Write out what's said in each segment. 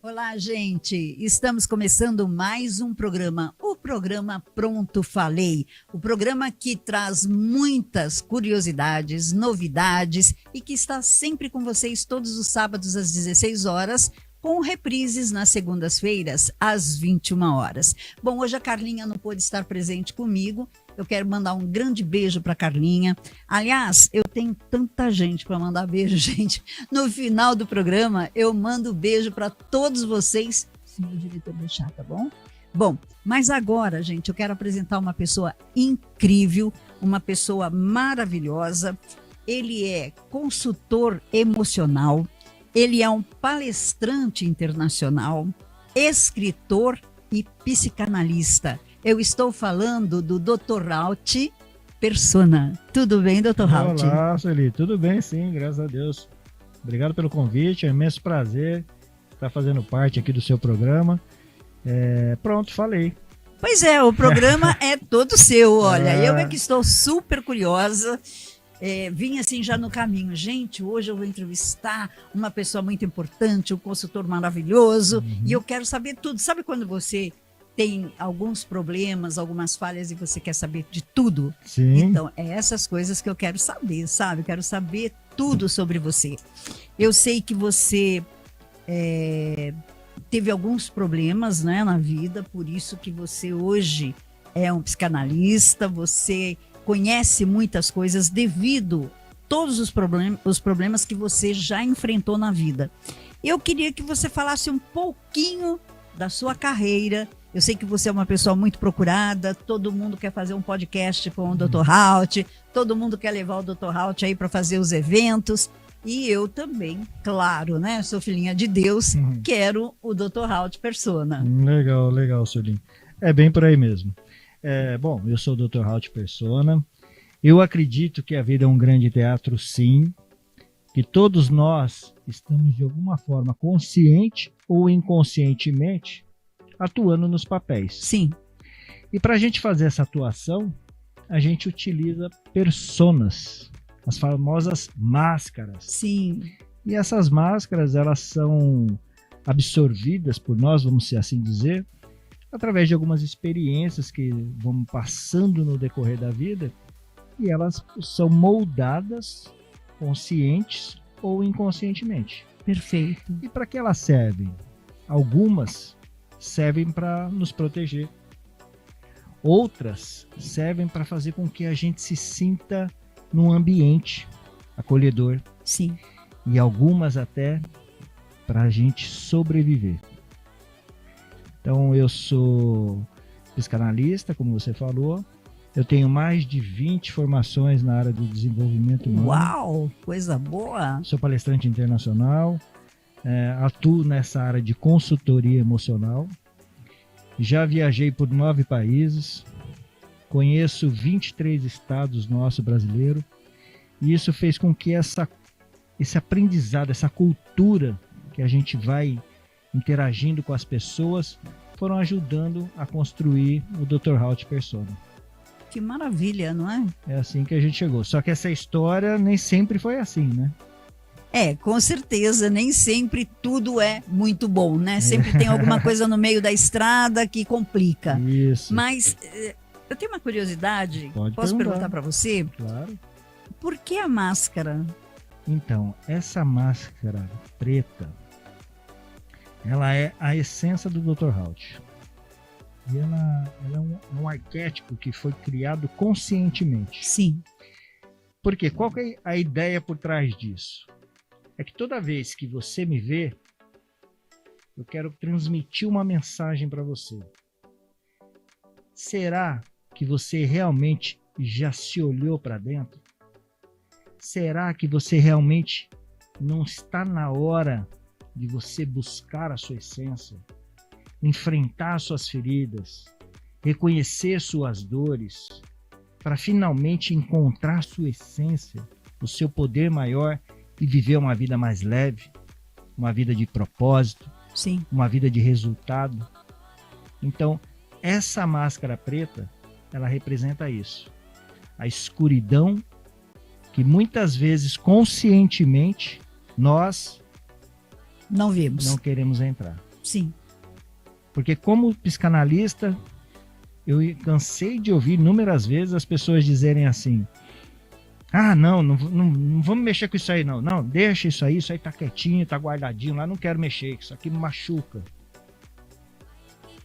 Olá, gente! Estamos começando mais um programa, o programa Pronto Falei, o programa que traz muitas curiosidades, novidades e que está sempre com vocês todos os sábados às 16 horas, com reprises nas segundas-feiras às 21 horas. Bom, hoje a Carlinha não pôde estar presente comigo. Eu quero mandar um grande beijo para Carlinha. Aliás, eu tenho tanta gente para mandar beijo, gente. No final do programa, eu mando beijo para todos vocês, se meu diretor deixar, tá bom? Bom, mas agora, gente, eu quero apresentar uma pessoa incrível, uma pessoa maravilhosa. Ele é consultor emocional, ele é um palestrante internacional, escritor e psicanalista. Eu estou falando do Dr. Alt Persona. Tudo bem, Dr. Alt? Olá, Sueli. Tudo bem, sim, graças a Deus. Obrigado pelo convite, é um imenso prazer estar fazendo parte aqui do seu programa. Pronto, falei. Pois é, o programa é todo seu, olha. Eu é que estou super curiosa. Vim assim já no caminho. Gente, hoje eu vou entrevistar uma pessoa muito importante, um consultor maravilhoso, e eu quero saber tudo. Sabe quando você tem alguns problemas, algumas falhas e você quer saber de tudo? Sim. Então, é essas coisas que eu quero saber, sabe? Eu quero saber tudo sobre você. Eu sei que você teve alguns problemas, né, na vida, por isso que você hoje é um psicanalista, você conhece muitas coisas devido a todos os problemas que você já enfrentou na vida. Eu queria que você falasse um pouquinho da sua carreira. Eu sei que você é uma pessoa muito procurada, todo mundo quer fazer um podcast com o Dr. Alt, todo mundo quer levar o Dr. Alt aí para fazer os eventos, e eu também, claro, né, sou filhinha de Deus, quero o Dr. Alt Persona. Legal, Sueli. É bem por aí mesmo. Bom, eu sou o Dr. Alt Persona. Eu acredito que a vida é um grande teatro, sim, que todos nós estamos de alguma forma, consciente ou inconscientemente, atuando nos papéis. Sim. E para a gente fazer essa atuação, a gente utiliza personas, as famosas máscaras. Sim. E essas máscaras, elas são absorvidas por nós, vamos assim dizer, através de algumas experiências que vão passando no decorrer da vida, e elas são moldadas, conscientes ou inconscientemente. Perfeito. E para que elas servem? Algumas servem para nos proteger. Outras servem para fazer com que a gente se sinta num ambiente acolhedor. Sim. E algumas até para a gente sobreviver. Então eu sou psicanalista, como você falou. Eu tenho mais de 20 formações na área do desenvolvimento humano. Uau, coisa boa! Sou palestrante internacional. Atuo nessa área de consultoria emocional. Já viajei por 9 países, conheço 23 estados nosso brasileiro, e isso fez com que esse aprendizado, essa cultura que a gente vai interagindo com as pessoas, foram ajudando a construir o Dr. Alt Persona. Que maravilha, não é? É assim que a gente chegou. Só que essa história nem sempre foi assim, né? Com certeza, nem sempre tudo é muito bom, né? Sempre tem alguma coisa no meio da estrada que complica. Isso. Mas eu tenho uma curiosidade, posso perguntar para você? Claro. Por que a máscara? Então, essa máscara preta, ela é a essência do Dr. Alt. E ela é um arquétipo que foi criado conscientemente. Sim. Por quê? Qual que é a ideia por trás disso? É que toda vez que você me vê, eu quero transmitir uma mensagem para você. Será que você realmente já se olhou para dentro? Será que você realmente não está na hora de você buscar a sua essência, enfrentar suas feridas, reconhecer suas dores, para finalmente encontrar sua essência, o seu poder maior e viver uma vida mais leve, uma vida de propósito, sim, uma vida de resultado? Então, essa máscara preta, ela representa isso. A escuridão que muitas vezes, conscientemente, nós não vemos. Não queremos entrar. Sim. Porque como psicanalista, eu cansei de ouvir inúmeras vezes as pessoas dizerem assim: ah, não vamos mexer com isso aí não. Não, deixa isso aí tá quietinho, tá guardadinho lá, não quero mexer, isso aqui me machuca.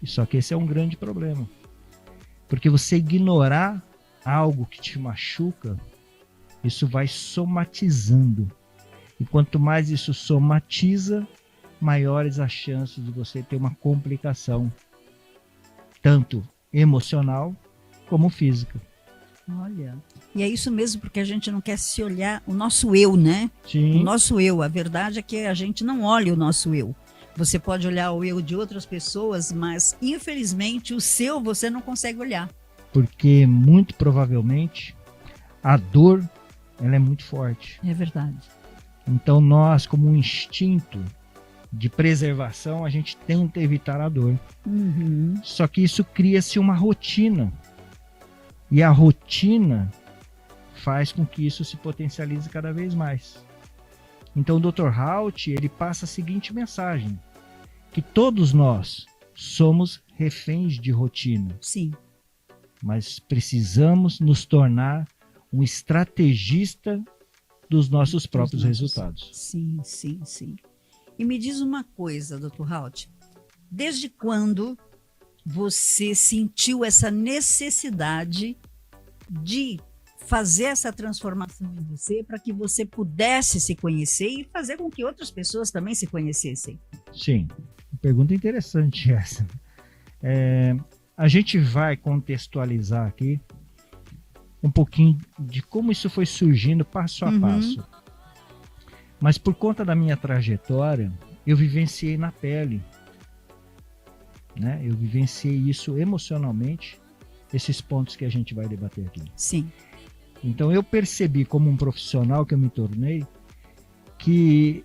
Só que esse é um grande problema. Porque você ignorar algo que te machuca, isso vai somatizando. E quanto mais isso somatiza, maiores as chances de você ter uma complicação, tanto emocional como física. Olha, e é isso mesmo, porque a gente não quer se olhar o nosso eu, né? Sim. O nosso eu. A verdade é que a gente não olha o nosso eu. Você pode olhar o eu de outras pessoas, mas infelizmente o seu você não consegue olhar. Porque muito provavelmente a dor, ela é muito forte. É verdade. Então nós, como um instinto de preservação, a gente tenta evitar a dor. Uhum. Só que isso cria-se uma rotina. E a rotina faz com que isso se potencialize cada vez mais. Então o Dr. Hout, ele passa a seguinte mensagem: que todos nós somos reféns de rotina. Sim. Mas precisamos nos tornar um estrategista dos nossos próprios resultados. Sim, sim, sim. E me diz uma coisa, Dr. Hout. Desde quando você sentiu essa necessidade de fazer essa transformação em você para que você pudesse se conhecer e fazer com que outras pessoas também se conhecessem? Sim, pergunta interessante essa. A gente vai contextualizar aqui um pouquinho de como isso foi surgindo passo a passo. Mas por conta da minha trajetória, eu vivenciei na pele, né? Eu vivenciei isso emocionalmente, esses pontos que a gente vai debater aqui. Sim. Então eu percebi, como um profissional que eu me tornei, que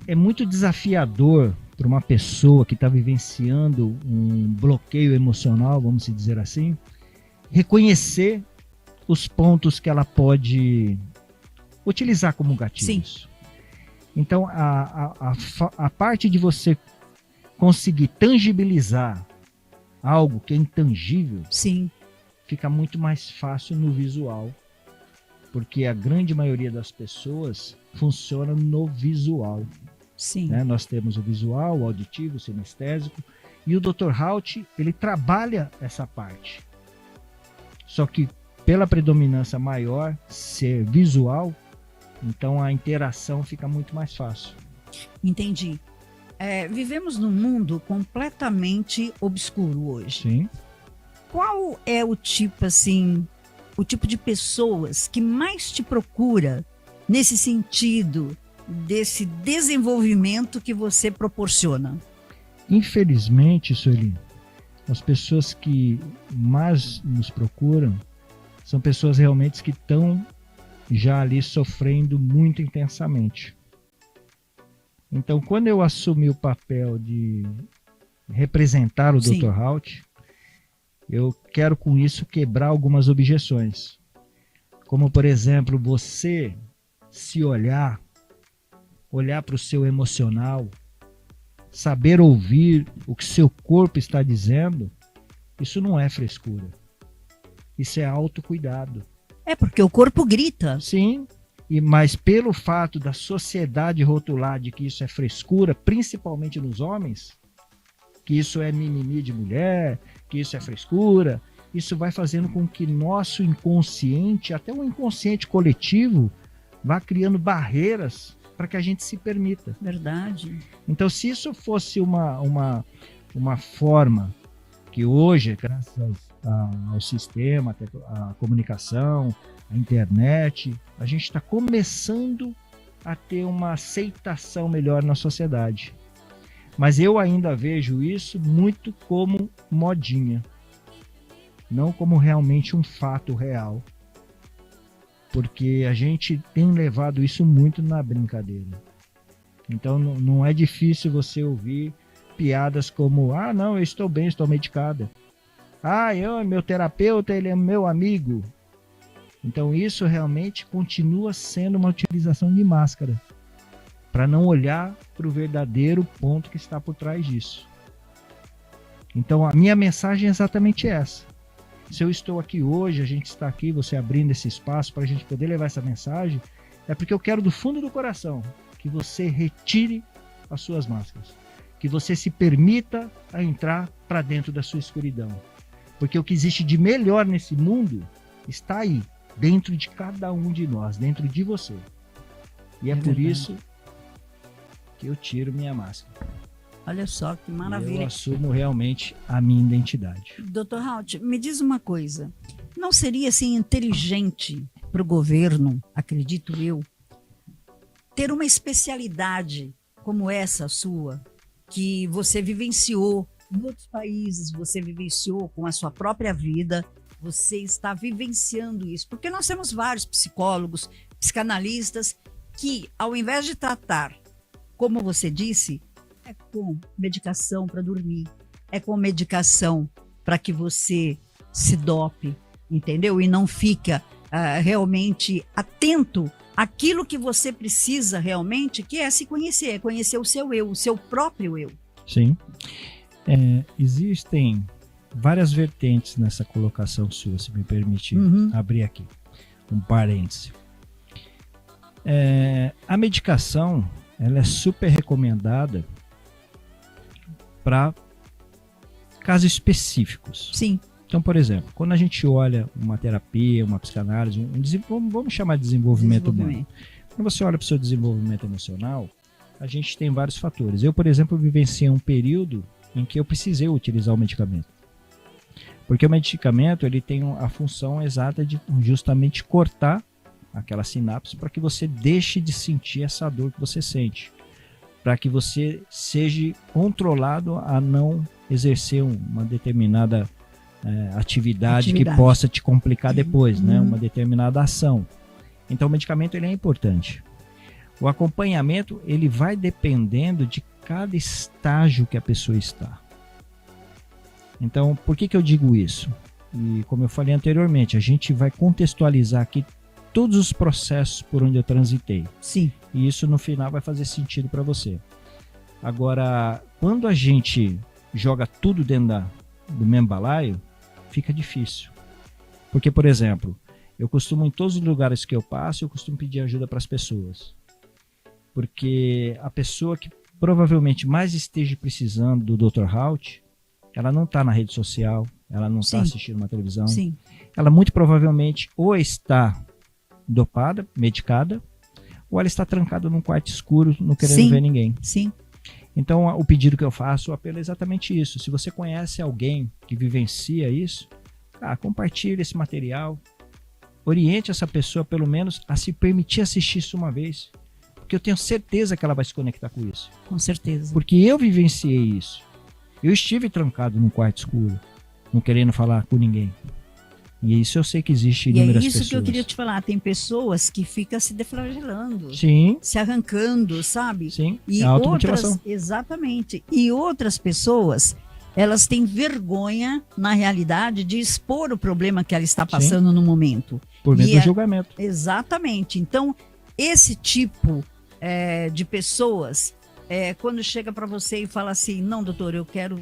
é muito desafiador para uma pessoa que está vivenciando um bloqueio emocional, vamos dizer assim, reconhecer os pontos que ela pode utilizar como gatilhos. Sim. Então a parte de você conseguir tangibilizar algo que é intangível, sim, fica muito mais fácil no visual, porque a grande maioria das pessoas funciona no visual. Sim. Né? Nós temos o visual, o auditivo, o sinestésico, e o Dr. Hout, ele trabalha essa parte. Só que pela predominância maior ser visual, então a interação fica muito mais fácil. Entendi. Vivemos num mundo completamente obscuro hoje. Sim. Qual é o tipo de pessoas que mais te procura nesse sentido desse desenvolvimento que você proporciona? Infelizmente, Sueli, as pessoas que mais nos procuram são pessoas realmente que estão já ali sofrendo muito intensamente. Então, quando eu assumi o papel de representar o Sim. Dr. Hout, eu quero com isso quebrar algumas objeções. Como, por exemplo, você se olhar para o seu emocional, saber ouvir o que seu corpo está dizendo, isso não é frescura. Isso é autocuidado. É porque o corpo grita. Sim, mas pelo fato da sociedade rotular de que isso é frescura, principalmente nos homens, que isso é mimimi de mulher, que isso é frescura, isso vai fazendo com que nosso inconsciente, até o inconsciente coletivo, vá criando barreiras para que a gente se permita. Verdade. Então, se isso fosse uma forma que hoje, graças ao sistema, à comunicação, à internet, a gente está começando a ter uma aceitação melhor na sociedade. Mas eu ainda vejo isso muito como modinha, não como realmente um fato real. Porque a gente tem levado isso muito na brincadeira. Então não é difícil você ouvir piadas como: ah, não, eu estou bem, estou medicada. Ah, meu terapeuta, ele é meu amigo. Então isso realmente continua sendo uma utilização de máscara. para não olhar para o verdadeiro ponto que está por trás disso. Então a minha mensagem é exatamente essa. Se eu estou aqui hoje, a gente está aqui, você abrindo esse espaço para a gente poder levar essa mensagem, é porque eu quero do fundo do coração que você retire as suas máscaras, que você se permita a entrar para dentro da sua escuridão, porque o que existe de melhor nesse mundo está aí, dentro de cada um de nós, dentro de você. E é por verdade. isso que eu tiro minha máscara. Olha só que maravilha. Eu assumo realmente a minha identidade. Dr. Halt, me diz uma coisa. Não seria assim inteligente para o governo, acredito eu, ter uma especialidade como essa sua, que você vivenciou em outros países, você vivenciou com a sua própria vida, você está vivenciando isso? Porque nós temos vários psicólogos, psicanalistas, que ao invés de tratar, como você disse, é com medicação para dormir, é com medicação para que você se dope, entendeu? E não fica realmente atento àquilo que você precisa realmente, que é se conhecer, é conhecer o seu eu, o seu próprio eu. Sim. Existem várias vertentes nessa colocação sua, se me permitir abrir aqui um parêntese. A medicação, ela é super recomendada para casos específicos. Sim. Então, por exemplo, quando a gente olha uma terapia, uma psicanálise, vamos chamar de desenvolvimento humano. Quando você olha para o seu desenvolvimento emocional, a gente tem vários fatores. Eu, por exemplo, vivenciei um período em que eu precisei utilizar o medicamento. Porque o medicamento ele tem a função exata de justamente cortar aquela sinapse para que você deixe de sentir essa dor que você sente. Para que você seja controlado a não exercer uma determinada atividade que possa te complicar depois, né? Uma determinada ação. Então o medicamento ele é importante. O acompanhamento ele vai dependendo de cada estágio que a pessoa está. Então por que eu digo isso? E como eu falei anteriormente, a gente vai contextualizar aqui todos os processos por onde eu transitei. Sim. E isso no final vai fazer sentido para você. Agora, quando a gente joga tudo dentro do mesmo balaio, fica difícil. Porque, por exemplo, eu costumo, em todos os lugares que eu passo, eu costumo pedir ajuda para as pessoas. Porque a pessoa que provavelmente mais esteja precisando do Dr. Halt, ela não está na rede social, ela não está assistindo uma televisão. Sim. Ela muito provavelmente ou está dopada, medicada, ou ela está trancada num quarto escuro, não querendo ver ninguém. Sim. Então, o pedido que eu faço, o apelo é exatamente isso. Se você conhece alguém que vivencia isso, compartilhe esse material, oriente essa pessoa, pelo menos, a se permitir assistir isso uma vez. Porque eu tenho certeza que ela vai se conectar com isso. Com certeza. Porque eu vivenciei isso. Eu estive trancado num quarto escuro, não querendo falar com ninguém. E isso eu sei que existe inúmeras pessoas. E é isso que eu queria te falar. Tem pessoas que ficam se deflagelando. Sim. Se arrancando, sabe? Sim, e é automutilação. Exatamente. E outras pessoas, elas têm vergonha, na realidade, de expor o problema que ela está passando no momento. Por medo do julgamento. Exatamente. Então, esse tipo de pessoas, quando chega para você e fala assim, não, doutor, eu quero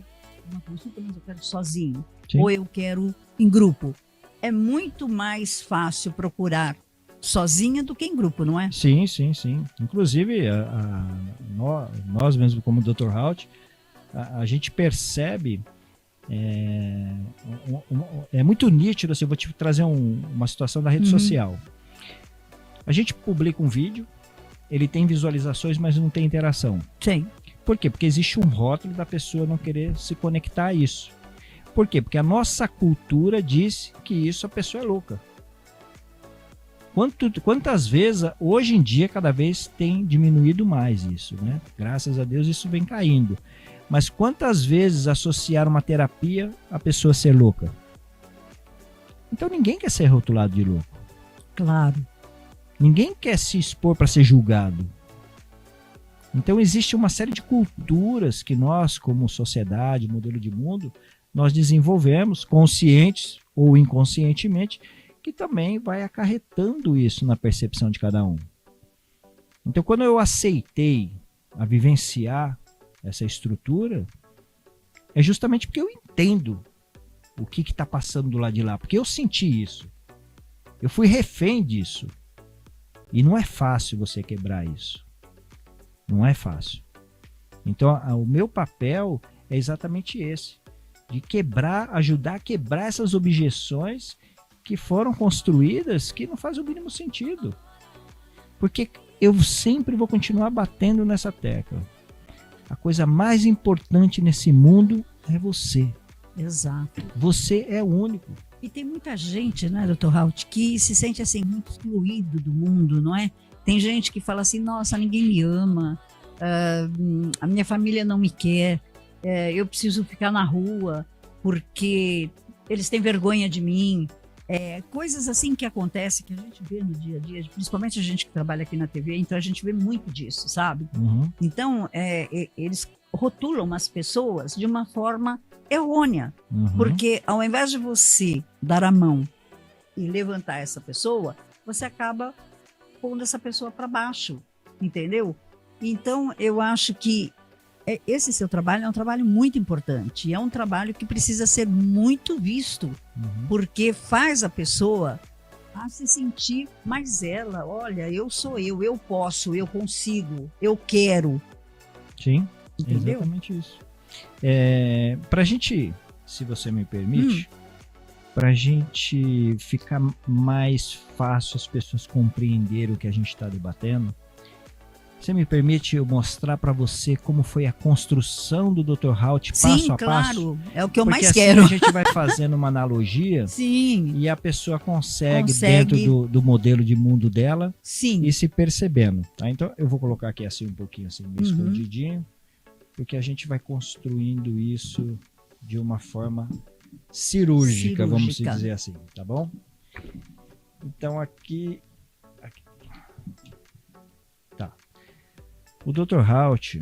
uma consulta, mas eu quero sozinho. Sim. Ou eu quero em grupo. É muito mais fácil procurar sozinha do que em grupo, não é? Sim, sim, sim. Inclusive, nós mesmo como Dr. Halt, a gente percebe, é muito nítido, assim, eu vou te trazer uma situação da rede social. A gente publica um vídeo, ele tem visualizações, mas não tem interação. Sim. Por quê? Porque existe um rótulo da pessoa não querer se conectar a isso. Por quê? Porque a nossa cultura diz que isso a pessoa é louca. Quantas vezes, hoje em dia, cada vez tem diminuído mais isso, né? Graças a Deus isso vem caindo. Mas quantas vezes associar uma terapia a pessoa ser louca? Então ninguém quer ser rotulado de louco. Claro. Ninguém quer se expor para ser julgado. Então existe uma série de culturas que nós, como sociedade, modelo de mundo, nós desenvolvemos, conscientes ou inconscientemente, que também vai acarretando isso na percepção de cada um. Então, quando eu aceitei a vivenciar essa estrutura, é justamente porque eu entendo o que está passando do lado de lá, porque eu senti isso. Eu fui refém disso. E não é fácil você quebrar isso. Não é fácil. Então, o meu papel é exatamente esse, de quebrar, ajudar a quebrar essas objeções que foram construídas que não fazem o mínimo sentido. Porque eu sempre vou continuar batendo nessa tecla. A coisa mais importante nesse mundo é você. Exato. Você é o único. E tem muita gente, né, Dr. Halt, que se sente assim muito excluído do mundo, não é? Tem gente que fala assim, nossa, ninguém me ama, a minha família não me quer, eu preciso ficar na rua porque eles têm vergonha de mim. Coisas assim que acontecem, que a gente vê no dia a dia, principalmente a gente que trabalha aqui na TV, então a gente vê muito disso, sabe? Uhum. Então, eles rotulam as pessoas de uma forma errônea, porque ao invés de você dar a mão e levantar essa pessoa, você acaba pondo essa pessoa para baixo, entendeu? Então, eu acho que esse seu trabalho é um trabalho muito importante, é um trabalho que precisa ser muito visto, porque faz a pessoa a se sentir mais ela. Olha, eu sou eu posso, eu consigo, eu quero. Sim, entendeu? Exatamente isso. Pra gente, se você me permite, pra gente ficar mais fácil as pessoas compreenderem o que a gente está debatendo, você me permite eu mostrar para você como foi a construção do Dr. Halt passo a passo? Sim, claro. É o que eu Porque mais assim quero. A gente vai fazendo uma analogia. Sim. E a pessoa consegue dentro do modelo de mundo dela, sim, e se percebendo. Tá? Então eu vou colocar aqui assim um pouquinho assim, meio escondidinho, porque a gente vai construindo isso de uma forma cirúrgica, vamos dizer assim, tá bom? Então aqui. Tá. O Dr. Halt,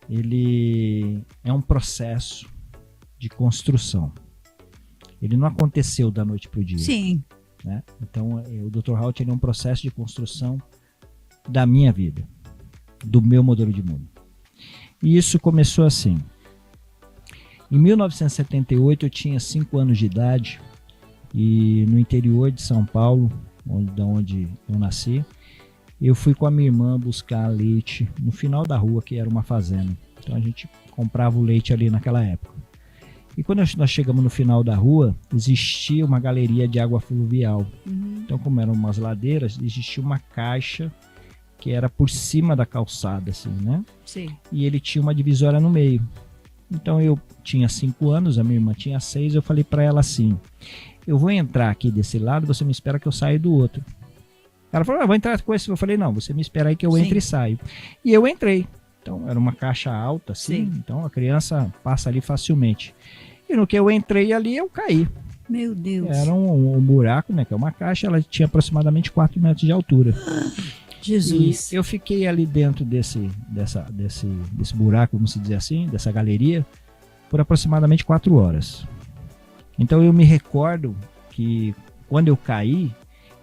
ele é um processo de construção. Ele não aconteceu da noite para o dia. Sim. Né? Então, o Dr. Halt ele é um processo de construção da minha vida, do meu modelo de mundo. E isso começou assim. Em 1978, eu tinha 5 anos de idade e no interior de São Paulo, onde eu nasci, eu fui com a minha irmã buscar leite no final da rua, que era uma fazenda. Então a gente comprava o leite ali naquela época. E quando nós chegamos no final da rua, existia uma galeria de água fluvial. Então, como eram umas ladeiras, existia uma caixa que era por cima da calçada, assim, né? Sim. E ele tinha uma divisória no meio. Então eu tinha 5 anos, a minha irmã tinha 6, eu falei para ela assim, eu vou entrar aqui desse lado, você me espera que eu saia do outro. Ela falou, vou entrar com esse. Eu falei, não, você me espera aí que eu entro e saio. E eu entrei. Então, era uma caixa alta, assim. Sim. Então, a criança passa ali facilmente. E no que eu entrei ali, eu caí. Meu Deus. Era um buraco, né? Que é uma caixa, ela tinha aproximadamente 4 metros de altura. Jesus. E eu fiquei ali dentro desse buraco, vamos dizer assim, dessa galeria, por aproximadamente 4 horas. Então, eu me recordo que quando eu caí,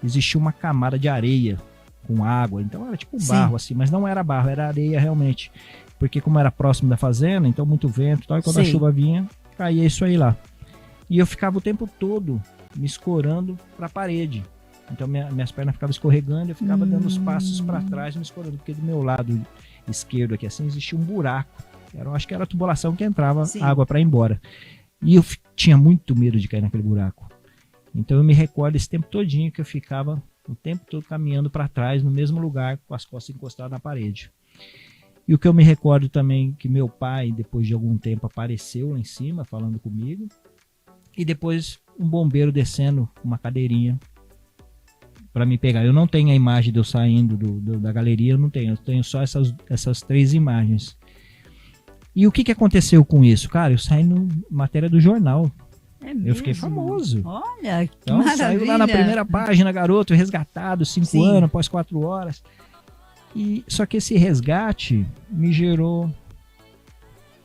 existia uma camada de areia com água, então era tipo barro assim, mas não era barro, era areia realmente, porque como era próximo da fazenda, então muito vento e tal, e quando a chuva vinha, caía isso aí lá. E eu ficava o tempo todo me escorando para a parede, então minhas pernas ficavam escorregando, eu ficava dando os passos para trás, me escorando, porque do meu lado esquerdo aqui assim, existia um buraco, acho que era a tubulação que entrava água para ir embora, e eu tinha muito medo de cair naquele buraco. Então eu me recordo esse tempo todinho que eu ficava o tempo todo caminhando para trás no mesmo lugar com as costas encostadas na parede. E o que eu me recordo também que meu pai, depois de algum tempo, apareceu lá em cima falando comigo. E depois um bombeiro descendo uma cadeirinha para me pegar. Eu não tenho a imagem de eu saindo da galeria, eu não tenho. Eu tenho só essas 3 imagens. E o que aconteceu com isso? Cara, eu saí na matéria do jornal. Eu fiquei famoso. Olha, que então, maravilha. Saiu lá na primeira página, garoto resgatado, 5 anos, após 4 horas. Só que esse resgate me gerou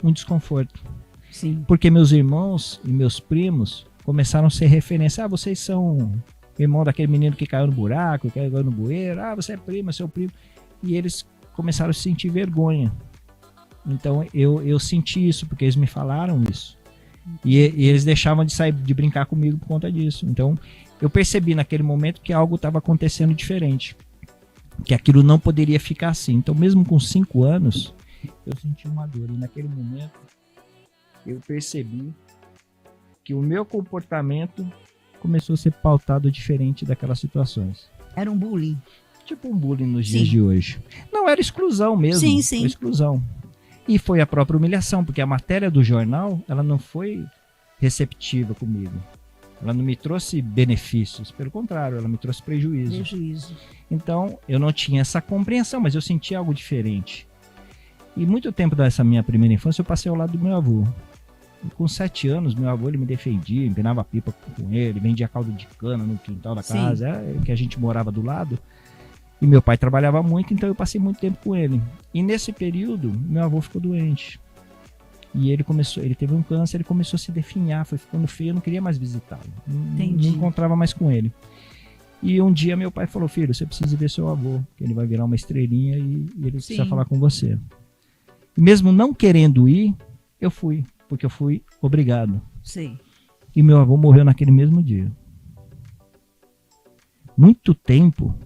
um desconforto. Sim. Porque meus irmãos e meus primos começaram a ser referência. Vocês são irmão daquele menino que caiu no buraco, que caiu no bueiro. Você é primo, é seu primo. e eles começaram a sentir vergonha. Então eu senti isso, porque eles me falaram isso. E eles deixavam de sair, de brincar comigo por conta disso. Então eu percebi naquele momento que algo estava acontecendo diferente, que aquilo não poderia ficar assim. Então mesmo com 5 anos, eu senti uma dor. E naquele momento eu percebi que o meu comportamento começou a ser pautado diferente daquelas situações. Era um bullying. Tipo um bullying nos dias de hoje. Não, era exclusão mesmo. Sim, sim. Foi exclusão. E foi a própria humilhação, porque a matéria do jornal, ela não foi receptiva comigo. Ela não me trouxe benefícios, pelo contrário, ela me trouxe prejuízo. Então, eu não tinha essa compreensão, mas eu sentia algo diferente. E muito tempo dessa minha primeira infância, eu passei ao lado do meu avô. E com 7 anos, meu avô ele me defendia, empinava pipa com ele, vendia caldo de cana no quintal da casa, que a gente morava do lado. E meu pai trabalhava muito, então eu passei muito tempo com ele. E nesse período, meu avô ficou doente. E ele teve um câncer, ele começou a se definhar, foi ficando feio, eu não queria mais visitá-lo. Não encontrava mais com ele. E um dia meu pai falou: filho, você precisa ver seu avô, que ele vai virar uma estrelinha e ele precisa falar com você. E mesmo não querendo ir, eu fui, porque eu fui obrigado. Sim. E meu avô morreu naquele mesmo dia. Muito tempo,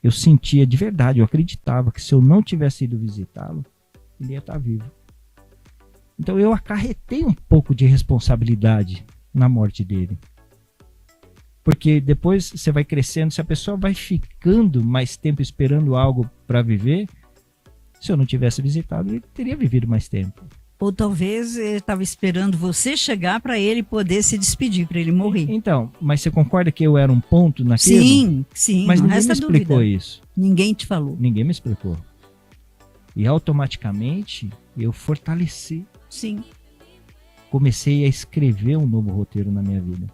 eu sentia de verdade, eu acreditava que se eu não tivesse ido visitá-lo, ele ia estar vivo. Então eu acarretei um pouco de responsabilidade na morte dele. Porque depois você vai crescendo, se a pessoa vai ficando mais tempo esperando algo para viver, se eu não tivesse visitado, ele teria vivido mais tempo. Ou talvez ele estava esperando você chegar para ele poder se despedir, para ele morrer. Então, mas você concorda que eu era um ponto naquilo? Sim, sim. Mas ninguém me explicou isso. Ninguém te falou. Ninguém me explicou. E automaticamente eu fortaleci. Sim. Comecei a escrever um novo roteiro na minha vida.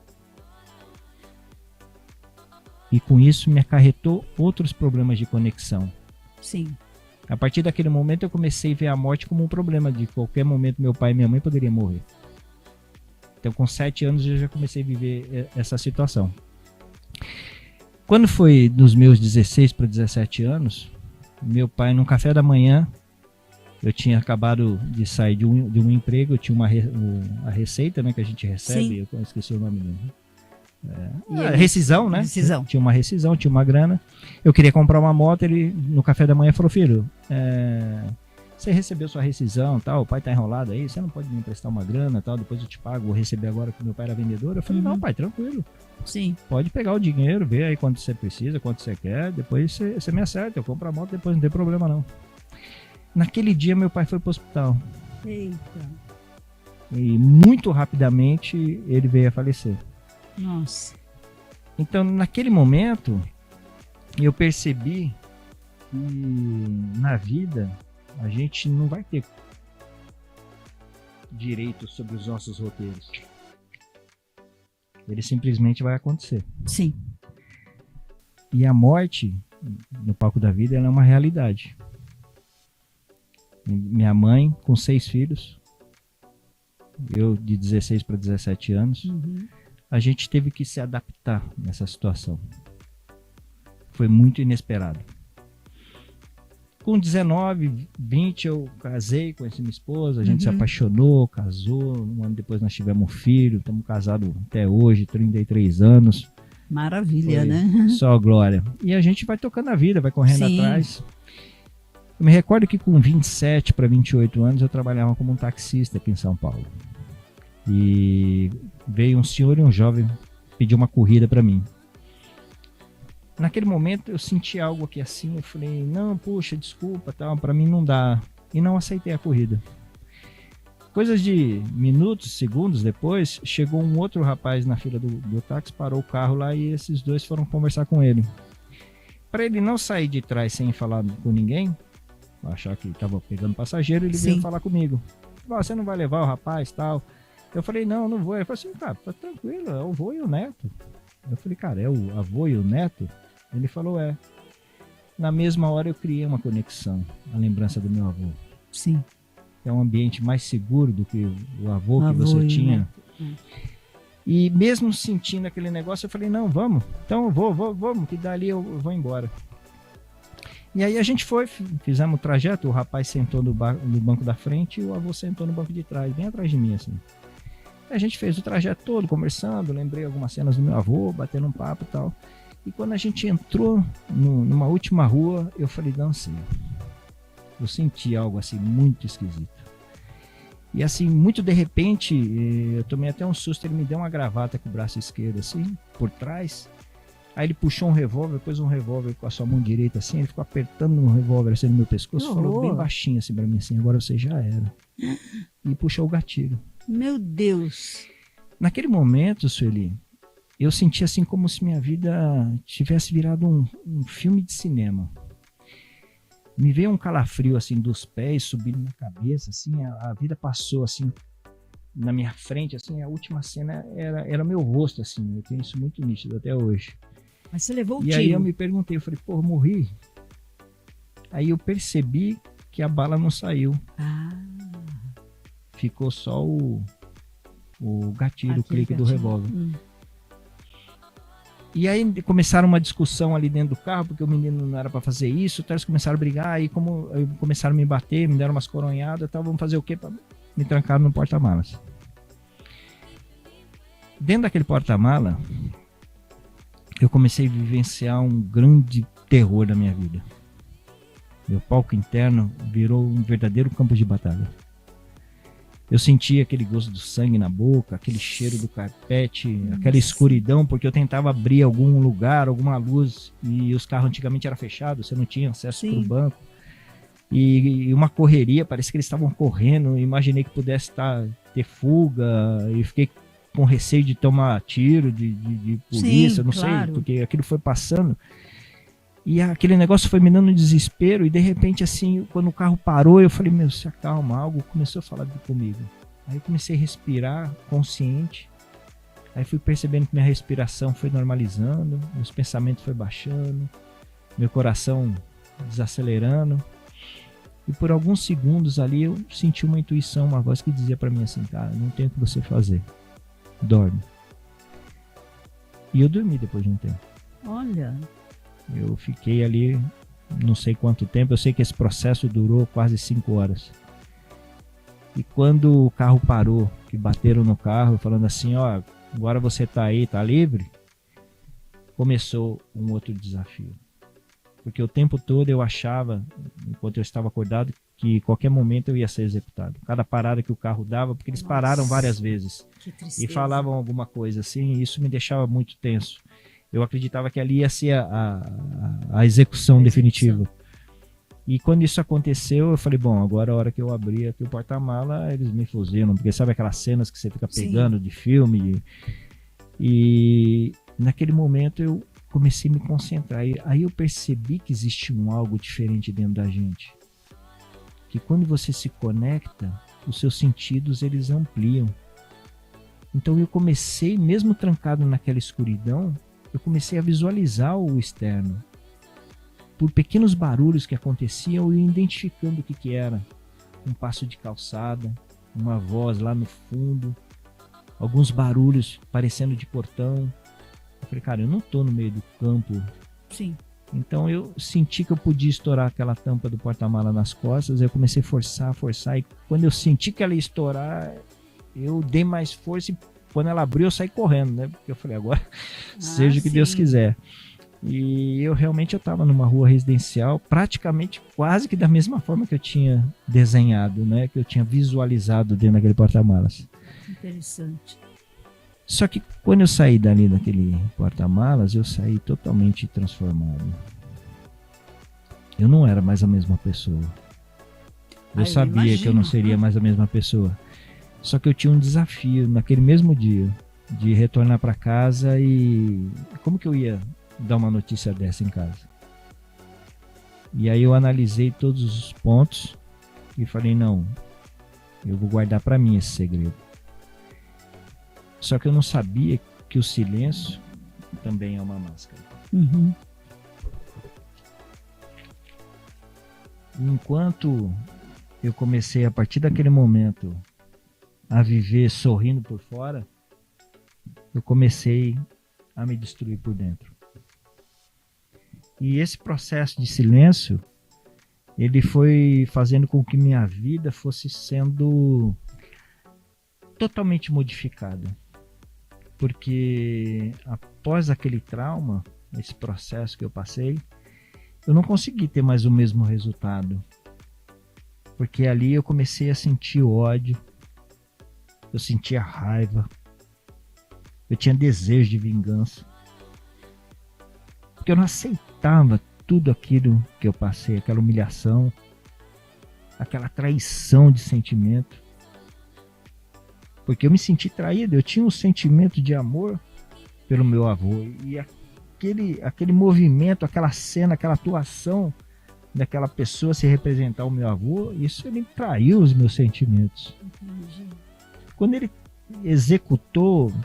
E com isso me acarretou outros problemas de conexão. Sim. A partir daquele momento eu comecei a ver a morte como um problema. De qualquer momento meu pai e minha mãe poderiam morrer. Então com 7 anos eu já comecei a viver essa situação. Quando foi dos meus 16 para 17 anos, meu pai num café da manhã, eu tinha acabado de sair de um emprego, eu tinha a receita, né, que a gente recebe. Eu esqueci o nome dele. Rescisão, né? Rescisão. Tinha uma rescisão, tinha uma grana. Eu queria comprar uma moto, ele no café da manhã falou: filho, você recebeu sua rescisão, tal, o pai tá enrolado aí, você não pode me emprestar uma grana, tal, depois eu te pago, vou receber agora que meu pai era vendedor. Eu falei: não, pai, tranquilo. Sim. Pode pegar o dinheiro, ver aí quanto você precisa, quanto você quer, depois você me acerta, eu compro a moto, depois não tem problema não. Naquele dia meu pai foi pro hospital. Eita. E muito rapidamente ele veio a falecer. Nossa. Então, naquele momento, eu percebi que na vida a gente não vai ter direito sobre os nossos roteiros. Ele simplesmente vai acontecer. Sim. E a morte, no palco da vida, ela é uma realidade. Minha mãe, com 6 filhos, eu de 16 para 17 anos, a gente teve que se adaptar nessa situação. Foi muito inesperado. Com 19, 20 eu casei, conheci minha esposa, a gente se apaixonou, casou, um ano depois nós tivemos um filho, estamos casados até hoje, 33 anos. Maravilha, Foi né? só glória. E a gente vai tocando a vida, vai correndo atrás. Eu me recordo que com 27 para 28 anos eu trabalhava como um taxista aqui em São Paulo. E veio um senhor e um jovem pedir uma corrida para mim. Naquele momento eu senti algo aqui assim, eu falei: não, puxa, desculpa, tal, para mim não dá. E não aceitei a corrida. Coisas de minutos, segundos depois, chegou um outro rapaz na fila do táxi, parou o carro lá e esses dois foram conversar com ele. Para ele não sair de trás sem falar com ninguém, achar que estava pegando passageiro, ele veio falar comigo. Você não vai levar o rapaz, tal? Eu falei: não vou. Ele falou assim: cara, tá tranquilo, é o avô e o neto. Eu falei: cara, é o avô e o neto? Ele falou: é. Na mesma hora eu criei uma conexão, a lembrança do meu avô. Sim. É um ambiente mais seguro do que o avô que você tinha. E mesmo sentindo aquele negócio, eu falei: não, vamos. Então vamos, que dali eu vou embora. E aí a gente foi, fizemos o trajeto, o rapaz sentou no banco da frente e o avô sentou no banco de trás, bem atrás de mim, assim. A gente fez o trajeto todo, conversando, lembrei algumas cenas do meu avô, batendo um papo e tal. E quando a gente entrou numa última rua, eu falei, não sei. Eu senti algo assim muito esquisito. E assim, muito de repente, eu tomei até um susto, ele me deu uma gravata com o braço esquerdo, assim, por trás. Aí ele puxou um revólver, pôs um revólver com a sua mão direita, assim, ele ficou apertando um revólver assim no meu pescoço, falou bem baixinho assim pra mim, assim, agora você já era. E puxou o gatilho. Meu Deus! Naquele momento, Sueli, eu senti assim como se minha vida tivesse virado um filme de cinema. Me veio um calafrio assim dos pés, subindo na cabeça, assim, a vida passou assim na minha frente, assim, a última cena era meu rosto, assim, eu tenho isso muito nítido até hoje. Mas você levou o tiro. E aí eu me perguntei, eu falei, pô, eu morri. Aí eu percebi que a bala não saiu. Ficou só o gatilho, o clique do revólver. E aí começaram uma discussão ali dentro do carro, porque o menino não era pra fazer isso, então eles começaram a brigar, aí começaram a me bater, me deram umas coronhadas, então vamos fazer o quê? Me trancaram no porta-malas. Dentro daquele porta-mala, eu comecei a vivenciar um grande terror da minha vida. Meu palco interno virou um verdadeiro campo de batalha. Eu sentia aquele gosto do sangue na boca, aquele cheiro do carpete, aquela escuridão, porque eu tentava abrir algum lugar, alguma luz, e os carros antigamente eram fechados, você não tinha acesso para o banco. E uma correria, parece que eles estavam correndo, imaginei que pudesse ter fuga, e fiquei com receio de tomar tiro de polícia, não sei, porque aquilo foi passando. E aquele negócio foi me dando um desespero, e de repente assim, quando o carro parou, eu falei, meu, se acalma, algo começou a falar comigo. Aí eu comecei a respirar consciente, aí fui percebendo que minha respiração foi normalizando, meus pensamentos foram baixando, meu coração desacelerando, e por alguns segundos ali eu senti uma intuição, uma voz que dizia pra mim assim, cara, não tem o que você fazer, dorme. E eu dormi depois de um tempo. Olha... Eu fiquei ali não sei quanto tempo, eu sei que esse processo durou quase 5 horas. E quando o carro parou, que bateram no carro falando assim, ó, agora você tá aí, tá livre, começou um outro desafio. Porque o tempo todo eu achava, enquanto eu estava acordado, que qualquer momento eu ia ser executado. Cada parada que o carro dava, porque eles pararam várias vezes e falavam alguma coisa assim, e isso me deixava muito tenso. Eu acreditava que ali ia ser a execução definitiva. E quando isso aconteceu, eu falei, bom, agora a hora que eu abri aqui o porta-mala, eles me fuzilam, porque sabe aquelas cenas que você fica pegando de filme? E naquele momento eu comecei a me concentrar. E aí eu percebi que existe algo diferente dentro da gente. Que quando você se conecta, os seus sentidos eles ampliam. Então eu comecei, mesmo trancado naquela escuridão, eu comecei a visualizar o externo. Por pequenos barulhos que aconteciam, eu ia identificando o que era. Um passo de calçada, uma voz lá no fundo, alguns barulhos parecendo de portão. Eu falei, cara, eu não estou no meio do campo. Sim. Então eu senti que eu podia estourar aquela tampa do porta-mala nas costas, eu comecei a forçar, e quando eu senti que ela ia estourar, eu dei mais força e quando ela abriu, eu saí correndo, né? Porque eu falei, agora seja o que Deus quiser. E eu realmente estava numa rua residencial, praticamente quase que da mesma forma que eu tinha desenhado, né? Que eu tinha visualizado dentro daquele porta-malas. Interessante. Só que quando eu saí dali daquele porta-malas, eu saí totalmente transformado. Eu não era mais a mesma pessoa. Eu sabia que eu não seria mais a mesma pessoa. Só que eu tinha um desafio naquele mesmo dia de retornar para casa e como que eu ia dar uma notícia dessa em casa? E aí eu analisei todos os pontos e falei, não, eu vou guardar para mim esse segredo. Só que eu não sabia que o silêncio também é uma máscara. Enquanto eu comecei a partir daquele momento a viver sorrindo por fora, eu comecei a me destruir por dentro. E esse processo de silêncio, ele foi fazendo com que minha vida fosse sendo totalmente modificada. Porque após aquele trauma, esse processo que eu passei, eu não consegui ter mais o mesmo resultado. Porque ali eu comecei a sentir ódio, eu sentia raiva, eu tinha desejo de vingança. Porque eu não aceitava tudo aquilo que eu passei, aquela humilhação, aquela traição de sentimento. Porque eu me senti traído, eu tinha um sentimento de amor pelo meu avô. E aquele movimento, aquela cena, aquela atuação daquela pessoa se representar o meu avô, isso ele traiu os meus sentimentos. Entendi. Quando ele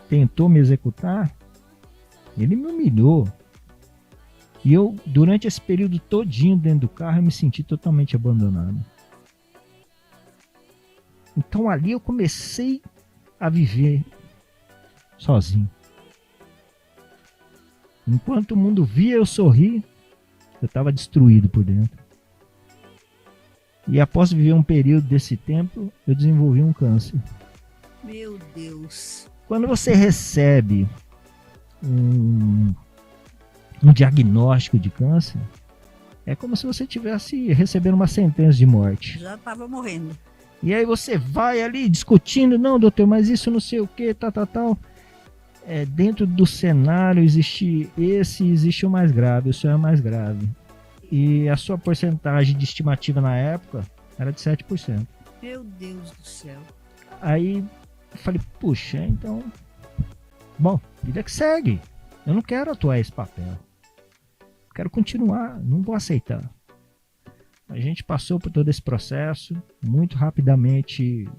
tentou me executar, ele me humilhou. E eu, durante esse período todinho dentro do carro, eu me senti totalmente abandonado. Então ali eu comecei a viver sozinho. Enquanto o mundo via eu sorrir, eu estava destruído por dentro. E após viver um período desse tempo, eu desenvolvi um câncer. Meu Deus. Quando você recebe um diagnóstico de câncer, é como se você estivesse recebendo uma sentença de morte. Já estava morrendo. E aí você vai ali discutindo, não, doutor, mas isso não sei o que, tal. Dentro do cenário existe o mais grave, o seu é mais grave. E a sua porcentagem de estimativa na época era de 7%. Meu Deus do céu. Aí eu falei, puxa, então, bom, vida que segue. Eu não quero atuar esse papel. Quero continuar, não vou aceitar. A gente passou por todo esse processo, muito rapidamente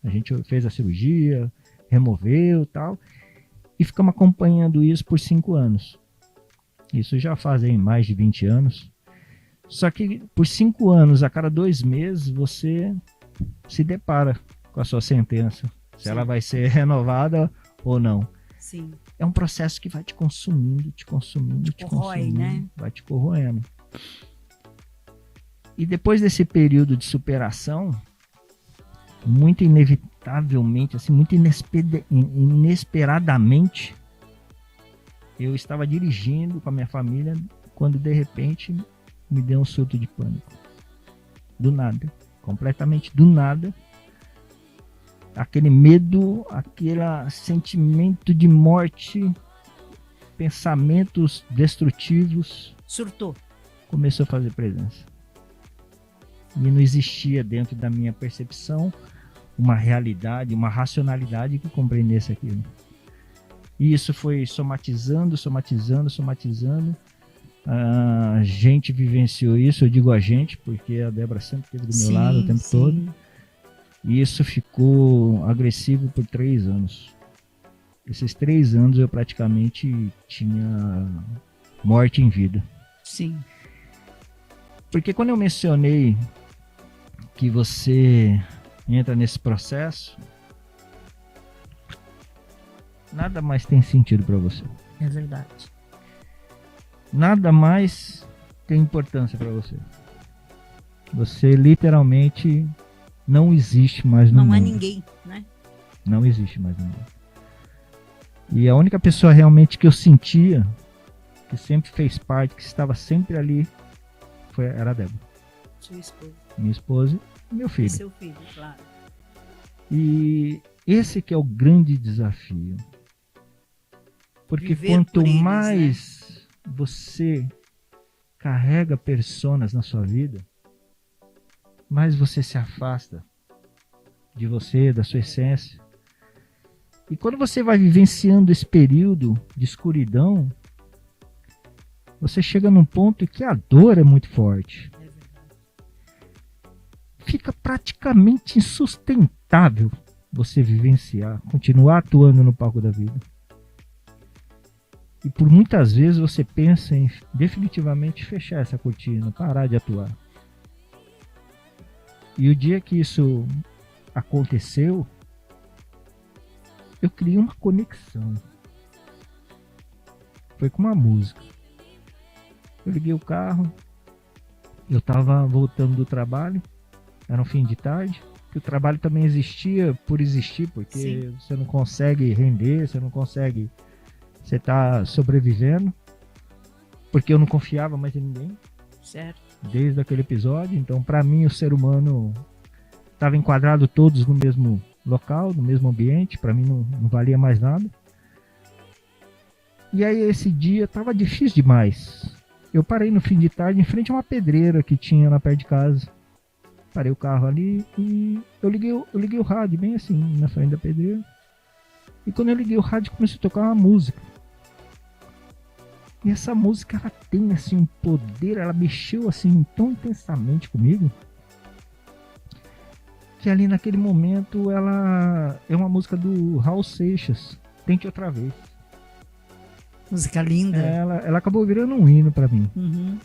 a gente fez a cirurgia, removeu e tal, e ficamos acompanhando isso por 5 anos. Isso já fazem mais de 20 anos. Só que por 5 anos, a cada 2 meses, você se depara com a sua sentença. Se ela vai ser renovada ou não. Sim. É um processo que vai te consumindo, te corrói, né? Vai te corroendo. E depois desse período de superação, muito inevitavelmente, assim, muito inesperadamente, eu estava dirigindo com a minha família quando de repente me deu um surto de pânico. Do nada, completamente do nada. Aquele medo, aquele sentimento de morte, pensamentos destrutivos. Surtou. Começou a fazer presença. E não existia dentro da minha percepção uma realidade, uma racionalidade que compreendesse aquilo. E isso foi somatizando. A gente vivenciou isso, eu digo a gente, porque a Débora sempre esteve do meu lado o tempo todo. E isso ficou agressivo por 3 anos. Esses 3 anos eu praticamente tinha morte em vida. Sim. Porque quando eu mencionei que você entra nesse processo, nada mais tem sentido para você. É verdade. Nada mais tem importância para você. Você literalmente não existe mais no mundo. Não há ninguém, né? Não existe mais no mundo. E a única pessoa realmente que eu sentia, que sempre fez parte, que estava sempre ali, era a Débora. Sua esposa. Minha esposa e meu filho. E seu filho, claro. E esse que é o grande desafio. Porque Viver quanto por eles, mais você carrega personas na sua vida, mais você se afasta de você, da sua essência. E quando você vai vivenciando esse período de escuridão, você chega num ponto em que a dor é muito forte. É verdade. Fica praticamente insustentável você vivenciar, continuar atuando no palco da vida. E por muitas vezes você pensa em definitivamente fechar essa cortina, parar de atuar. E o dia que isso aconteceu, eu criei uma conexão. Foi com uma música. Eu liguei o carro, eu estava voltando do trabalho, era um fim de tarde, que o trabalho também existia por existir, porque Sim. você não consegue render, você está sobrevivendo, porque eu não confiava mais em ninguém, Certo. desde aquele episódio. Então, para mim, o ser humano estava enquadrado todos no mesmo local, no mesmo ambiente, para mim não valia mais nada. E aí esse dia estava difícil demais. Eu parei no fim de tarde em frente a uma pedreira que tinha lá perto de casa. Parei o carro ali e eu liguei o rádio bem assim, na frente da pedreira. E quando eu liguei o rádio, começou a tocar uma música. E essa música, ela tem assim um poder, ela mexeu assim tão intensamente comigo, que ali naquele momento ela é uma música do Raul Seixas, Tente Outra Vez. Música linda. Ela acabou virando um hino pra mim. Uhum.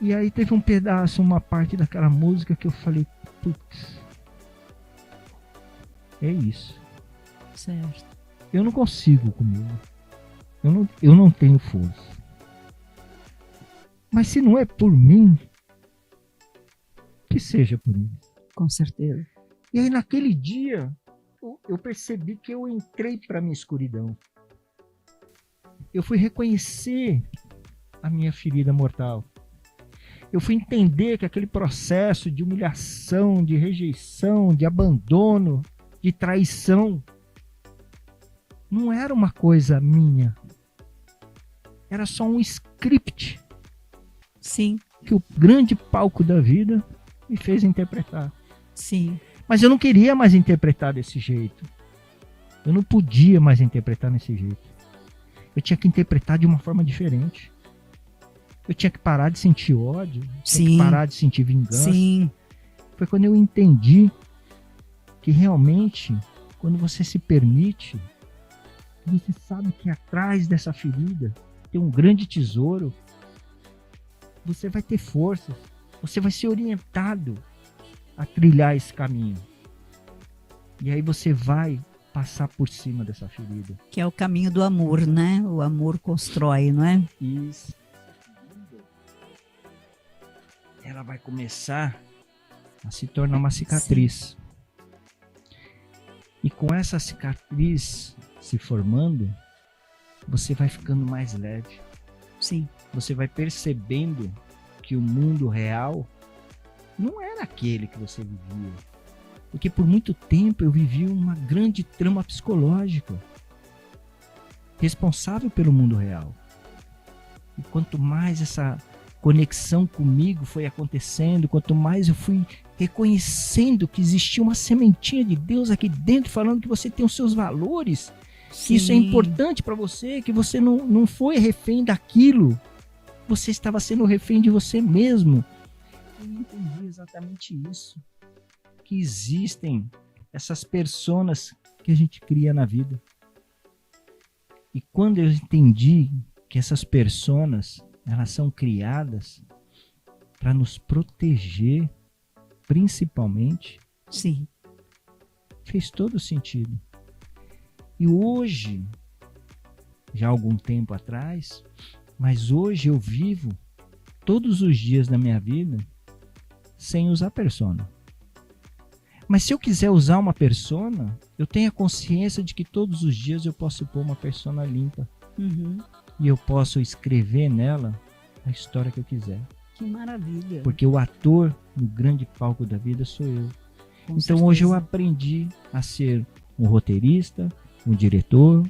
E aí teve um pedaço, uma parte daquela música que eu falei, putz, é isso. Certo. Eu não consigo comigo. Eu não tenho força. Mas se não é por mim, que seja por ele. Com certeza. E aí naquele dia, eu percebi que eu entrei para minha escuridão. Eu fui reconhecer a minha ferida mortal. Eu fui entender que aquele processo de humilhação, de rejeição, de abandono, de traição, não era uma coisa minha. Era só um script. Sim. Que o grande palco da vida me fez interpretar. Sim. Mas eu não queria mais interpretar desse jeito. Eu não podia mais interpretar desse jeito. Eu tinha que interpretar de uma forma diferente. Eu tinha que parar de sentir ódio. Tinha que parar de sentir vingança. Sim. Foi quando eu entendi que realmente, quando você se permite, você sabe que atrás dessa ferida tem um grande tesouro, você vai ter forças, você vai ser orientado a trilhar esse caminho. E aí você vai passar por cima dessa ferida. Que é o caminho do amor, né? O amor constrói, não é? Isso. Ela vai começar a se tornar uma cicatriz. Sim. E com essa cicatriz se formando, você vai ficando mais leve. Sim. Você vai percebendo que o mundo real não era aquele que você vivia. Porque por muito tempo eu vivi uma grande trama psicológica responsável pelo mundo real. E quanto mais essa conexão comigo foi acontecendo, quanto mais eu fui reconhecendo que existia uma sementinha de Deus aqui dentro, falando que você tem os seus valores, que isso é importante para você, que você não foi refém daquilo, você estava sendo refém de você mesmo. Eu entendi exatamente isso, que existem essas personas que a gente cria na vida. E quando eu entendi que essas personas, elas são criadas para nos proteger, principalmente. Sim. Fez todo sentido. E hoje, já há algum tempo atrás, mas hoje eu vivo todos os dias da minha vida sem usar persona. Mas se eu quiser usar uma persona, eu tenho a consciência de que todos os dias eu posso pôr uma persona limpa. Uhum. E eu posso escrever nela a história que eu quiser. Que maravilha. Porque o ator no grande palco da vida sou eu. Com então certeza. Hoje eu aprendi a ser um roteirista, um diretor,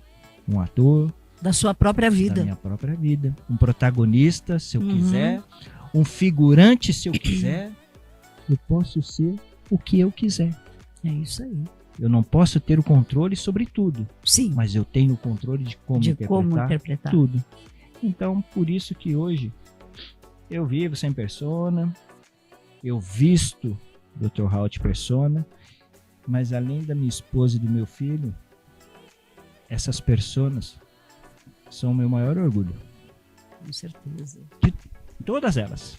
um ator. Da sua própria vida. Da minha própria vida. Um protagonista, se eu quiser. Um figurante, se eu quiser. Eu posso ser o que eu quiser. É isso aí. Eu não posso ter o controle sobre tudo. Sim. Mas eu tenho o controle de como interpretar tudo. Então, por isso que hoje eu vivo sem persona, eu visto Dr. Raul de persona, mas além da minha esposa e do meu filho, essas personas são o meu maior orgulho. Com certeza. De todas elas.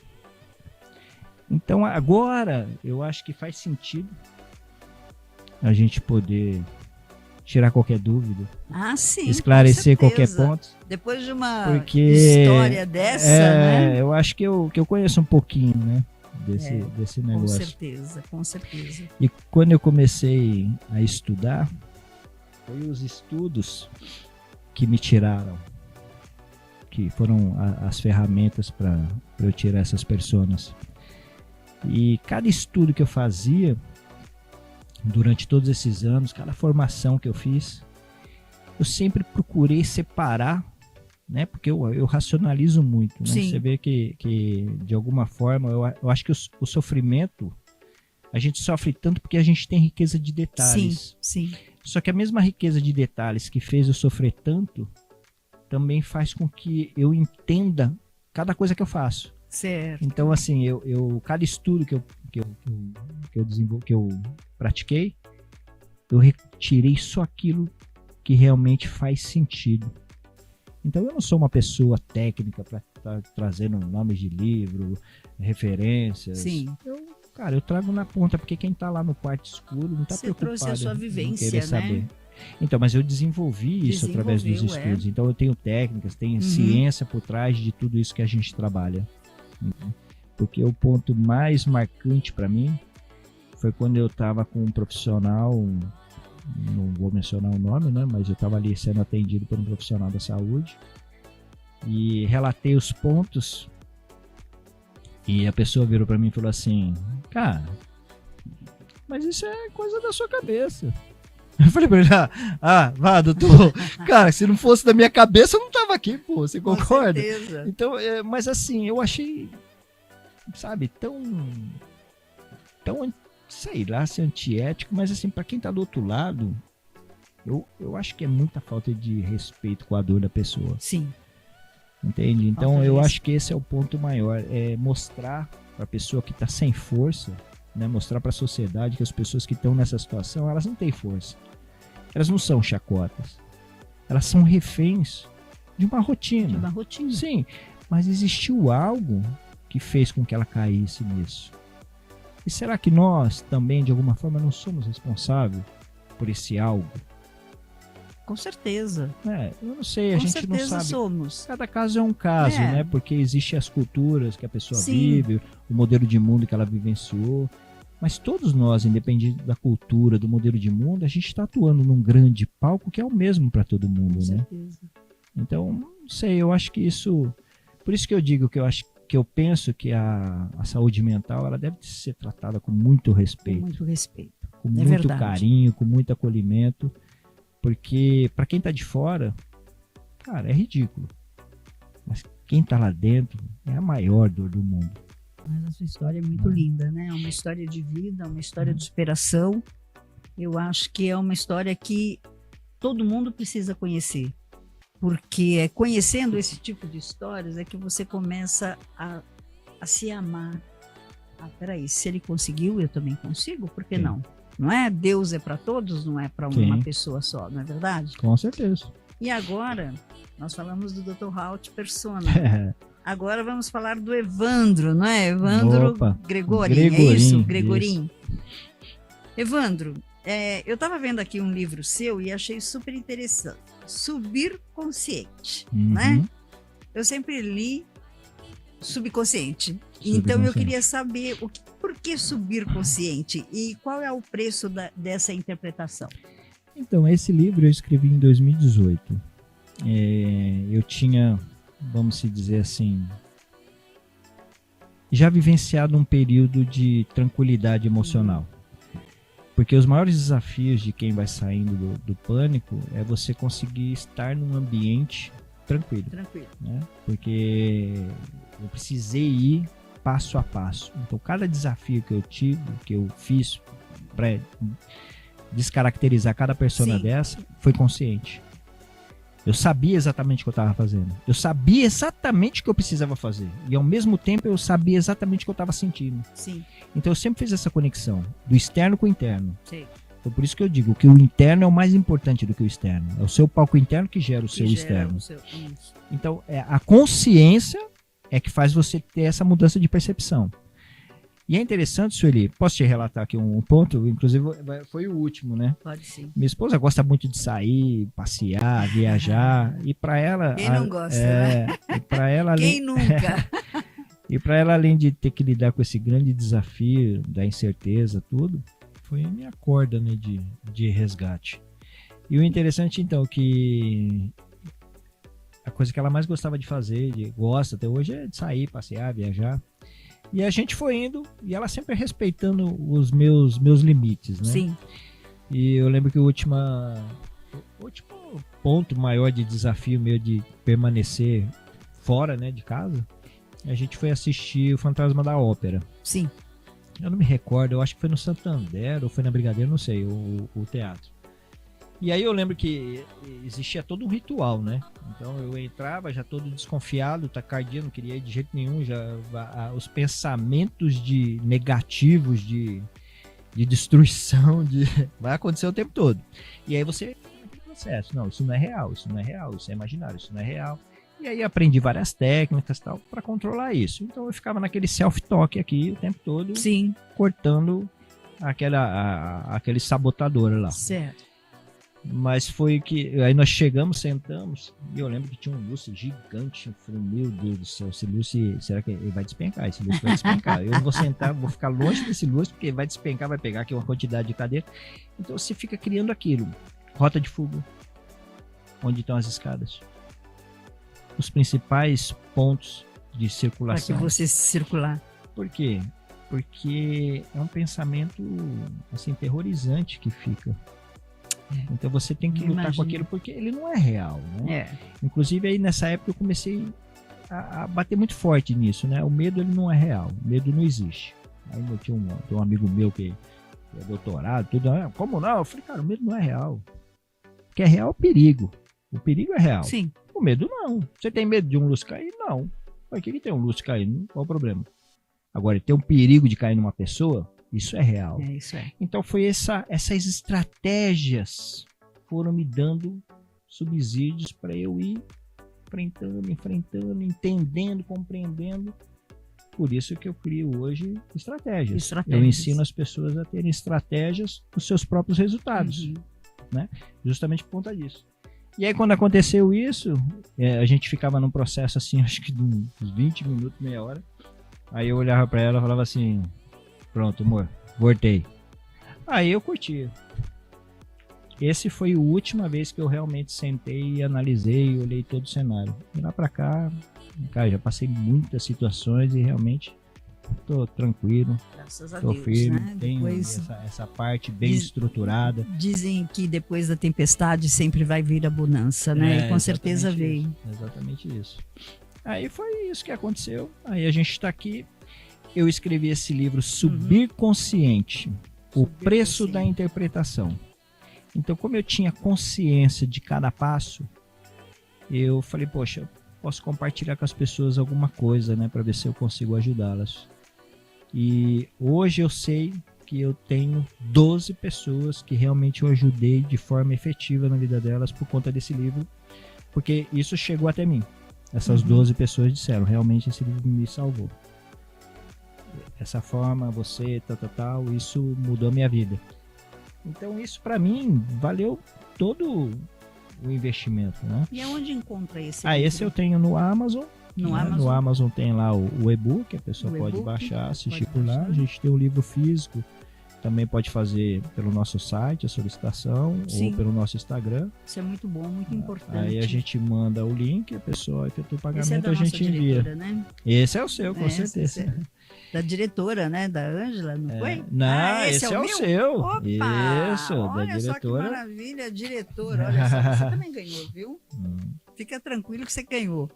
Então agora eu acho que faz sentido a gente poder tirar qualquer dúvida, Sim, esclarecer com qualquer certeza. ponto. Depois de uma Porque história dessa, né? eu acho que eu conheço um pouquinho, né, desse Com negócio. certeza, com certeza. E quando eu comecei a estudar, foi os estudos que me tiraram, que foram as ferramentas para eu tirar essas pessoas. E cada estudo que eu fazia durante todos esses anos, cada formação que eu fiz, eu sempre procurei separar, né? Porque eu racionalizo muito, né? Sim. Você vê que de alguma forma, eu acho que o sofrimento, a gente sofre tanto porque a gente tem riqueza de detalhes. Sim. Só que a mesma riqueza de detalhes que fez eu sofrer tanto, também faz com que eu entenda cada coisa que eu faço. Certo. Então, assim, cada estudo que eu desenvolvi, que eu pratiquei, eu retirei só aquilo que realmente faz sentido. Então, eu não sou uma pessoa técnica para estar trazendo nomes de livro, referências. Sim. Eu trago na ponta, porque quem está lá no quarto escuro não está preocupado. Você trouxe a sua em vivência, querer saber. né? Então, mas eu desenvolvi isso através dos estudos. Então, eu tenho técnicas, tenho ciência por trás de tudo isso que a gente trabalha. Porque o ponto mais marcante para mim foi quando eu estava com um profissional, não vou mencionar o nome, né, mas eu estava ali sendo atendido por um profissional da saúde e relatei os pontos e a pessoa virou para mim e falou assim: cara, mas isso é coisa da sua cabeça. Eu falei pra ele: vá, doutor, cara, se não fosse da minha cabeça eu não tava aqui, pô, você concorda? Com certeza. Então, mas assim, eu achei, sabe, tão, sei lá, ser antiético, mas assim, pra quem tá do outro lado, eu acho que é muita falta de respeito com a dor da pessoa. Sim. Entende? Então, eu acho que esse é o ponto maior, é mostrar pra pessoa que tá sem força, né, mostrar para a sociedade que as pessoas que estão nessa situação, elas não têm força. Elas não são chacotas. Elas são reféns de uma rotina. De uma rotina. Sim, mas existiu algo que fez com que ela caísse nisso. E será que nós também, de alguma forma, não somos responsáveis por esse algo? Com certeza. Eu não sei, a gente não sabe. Com certeza somos. Cada caso é um caso, né? Porque existem as culturas que a pessoa vive, o modelo de mundo que ela vivenciou. Mas todos nós, independente da cultura, do modelo de mundo, a gente está atuando num grande palco que é o mesmo para todo mundo, Com né? certeza. Então, não sei, eu acho que isso... Por isso que eu digo que eu penso que a saúde mental ela deve ser tratada com muito respeito. Com muito respeito. Com muito carinho, com muito acolhimento. Porque para quem está de fora, cara, é ridículo. Mas quem está lá dentro é a maior dor do mundo. Mas a sua história é muito linda, né? É uma história de vida, uma história de superação. Eu acho que é uma história que todo mundo precisa conhecer. Porque é conhecendo esse tipo de histórias é que você começa a se amar. Peraí, se ele conseguiu, eu também consigo? Por que não? Não é? Deus é para todos, não é para uma pessoa só, não é verdade? Com certeza. E agora, nós falamos do Dr. Raut Persona. Agora vamos falar do Evandro, não é? Evandro Gregorin, é isso? Gregorin. Evandro, eu estava vendo aqui um livro seu e achei super interessante. Subir Consciente, né? Eu sempre li subconsciente. Então eu queria saber por que Subir Consciente e qual é o preço dessa interpretação? Então, esse livro eu escrevi em 2018. Eu tinha, vamos se dizer assim, já vivenciado um período de tranquilidade emocional. Porque os maiores desafios de quem vai saindo do pânico é você conseguir estar num ambiente tranquilo. Né? Porque eu precisei ir passo a passo. Então, cada desafio que eu tive, que eu fiz para descaracterizar cada persona dessa, foi consciente. Eu sabia exatamente o que eu estava fazendo. Eu sabia exatamente o que eu precisava fazer. E ao mesmo tempo eu sabia exatamente o que eu estava sentindo. Sim. Então eu sempre fiz essa conexão do externo com o interno. Sim. Então por isso que eu digo que o interno é o mais importante do que o externo. É o seu palco interno que gera o seu externo. Então a consciência é que faz você ter essa mudança de percepção. E é interessante, Sueli, posso te relatar aqui um ponto? Inclusive, foi o último, né? Pode sim. Minha esposa gosta muito de sair, passear, viajar. E para ela... Quem não gosta, né? E para ela, Quem nunca? E para ela, além de ter que lidar com esse grande desafio da incerteza, tudo, foi a minha corda, né, de resgate. E o interessante, então, que a coisa que ela mais gostava de fazer, gosta até hoje, é de sair, passear, viajar. E a gente foi indo, e ela sempre respeitando os meus limites, né? Sim. E eu lembro que o último ponto maior de desafio meu de permanecer fora, né, de casa, a gente foi assistir o Fantasma da Ópera. Sim. Eu não me recordo, eu acho que foi no Santander ou foi na Brigadeiro, não sei, o teatro. E aí eu lembro que existia todo um ritual, né? Então eu entrava já todo desconfiado, tacardia, não queria ir de jeito nenhum, os pensamentos negativos de destruição, vai acontecer o tempo todo. E aí você naquele processo, não, isso não é real, isso é imaginário, isso não é real. E aí aprendi várias técnicas tal para controlar isso. Então eu ficava naquele self-talk aqui o tempo todo, sim, cortando aquele sabotador lá. Certo. Mas foi que aí nós chegamos, sentamos, e eu lembro que tinha um lustre gigante. Eu falei, meu Deus do céu, esse lustre, será que ele vai despencar? Esse lustre vai despencar. Eu vou sentar, vou ficar longe desse lustre, porque ele vai despencar, vai pegar aqui uma quantidade de cadeira. Então você fica criando aquilo. Rota de fuga. Onde estão as escadas? Os principais pontos de circulação. Para que você circular. Por quê? Porque é um pensamento assim, terrorizante que fica. Então você tem que lutar com aquilo porque ele não é real, né? É. Inclusive aí nessa época eu comecei a bater muito forte nisso, né? O medo ele não é real, o medo não existe. Aí eu tinha um amigo meu que é doutorado, tudo, como não? Eu falei, cara, o medo não é real. O que é real é o perigo. O perigo é real. Sim. O medo não. Você tem medo de um lustre cair? Não. Por que tem um lustre caindo? Qual o problema? Agora, tem um perigo de cair numa pessoa? Isso é real. É, isso é. Então foi essas estratégias foram me dando subsídios para eu ir enfrentando, entendendo, compreendendo. Por isso que eu crio hoje estratégias. Eu ensino as pessoas a terem estratégias dos seus próprios resultados, né? Justamente por conta disso. E aí quando aconteceu isso, a gente ficava num processo assim, acho que de uns 20 minutos, meia hora. Aí eu olhava para ela e falava assim, pronto, amor, voltei. Aí eu curtia. Esse foi a última vez que eu realmente sentei e analisei e olhei todo o cenário. E lá pra cá, cara, já passei muitas situações e realmente tô tranquilo. Graças a tô Deus, firme, né? tenho Depois, essa parte bem estruturada. Dizem que depois da tempestade sempre vai vir a bonança, né? E com certeza veio. Exatamente isso. Aí foi isso que aconteceu. Aí a gente tá aqui. Eu escrevi esse livro, Subir Consciente, o preço da interpretação. Então, como eu tinha consciência de cada passo, eu falei, poxa, posso compartilhar com as pessoas alguma coisa, né, para ver se eu consigo ajudá-las. E hoje eu sei que eu tenho 12 pessoas que realmente eu ajudei de forma efetiva na vida delas por conta desse livro, porque isso chegou até mim. Essas 12 pessoas disseram, realmente esse livro me salvou. Essa forma, você, tal, isso mudou minha vida. Então isso para mim valeu todo o investimento, né? E aonde encontra esse livro? Esse eu tenho no Amazon. No Amazon tem lá o e-book, a pessoa pode baixar, assistir por lá. A gente tem o livro físico, também pode fazer pelo nosso site, a solicitação, ou pelo nosso Instagram. Isso é muito bom, muito importante. Aí a gente manda o link, a pessoa efetua o pagamento, esse é da a gente envia. Né? Esse é o seu, com certeza. Da diretora, né? Da Ângela, não foi? Não, esse é o seu. Opa! Isso, olha da diretora. Só que maravilha, diretora. Olha só, você também ganhou, viu? Fica tranquilo que você ganhou.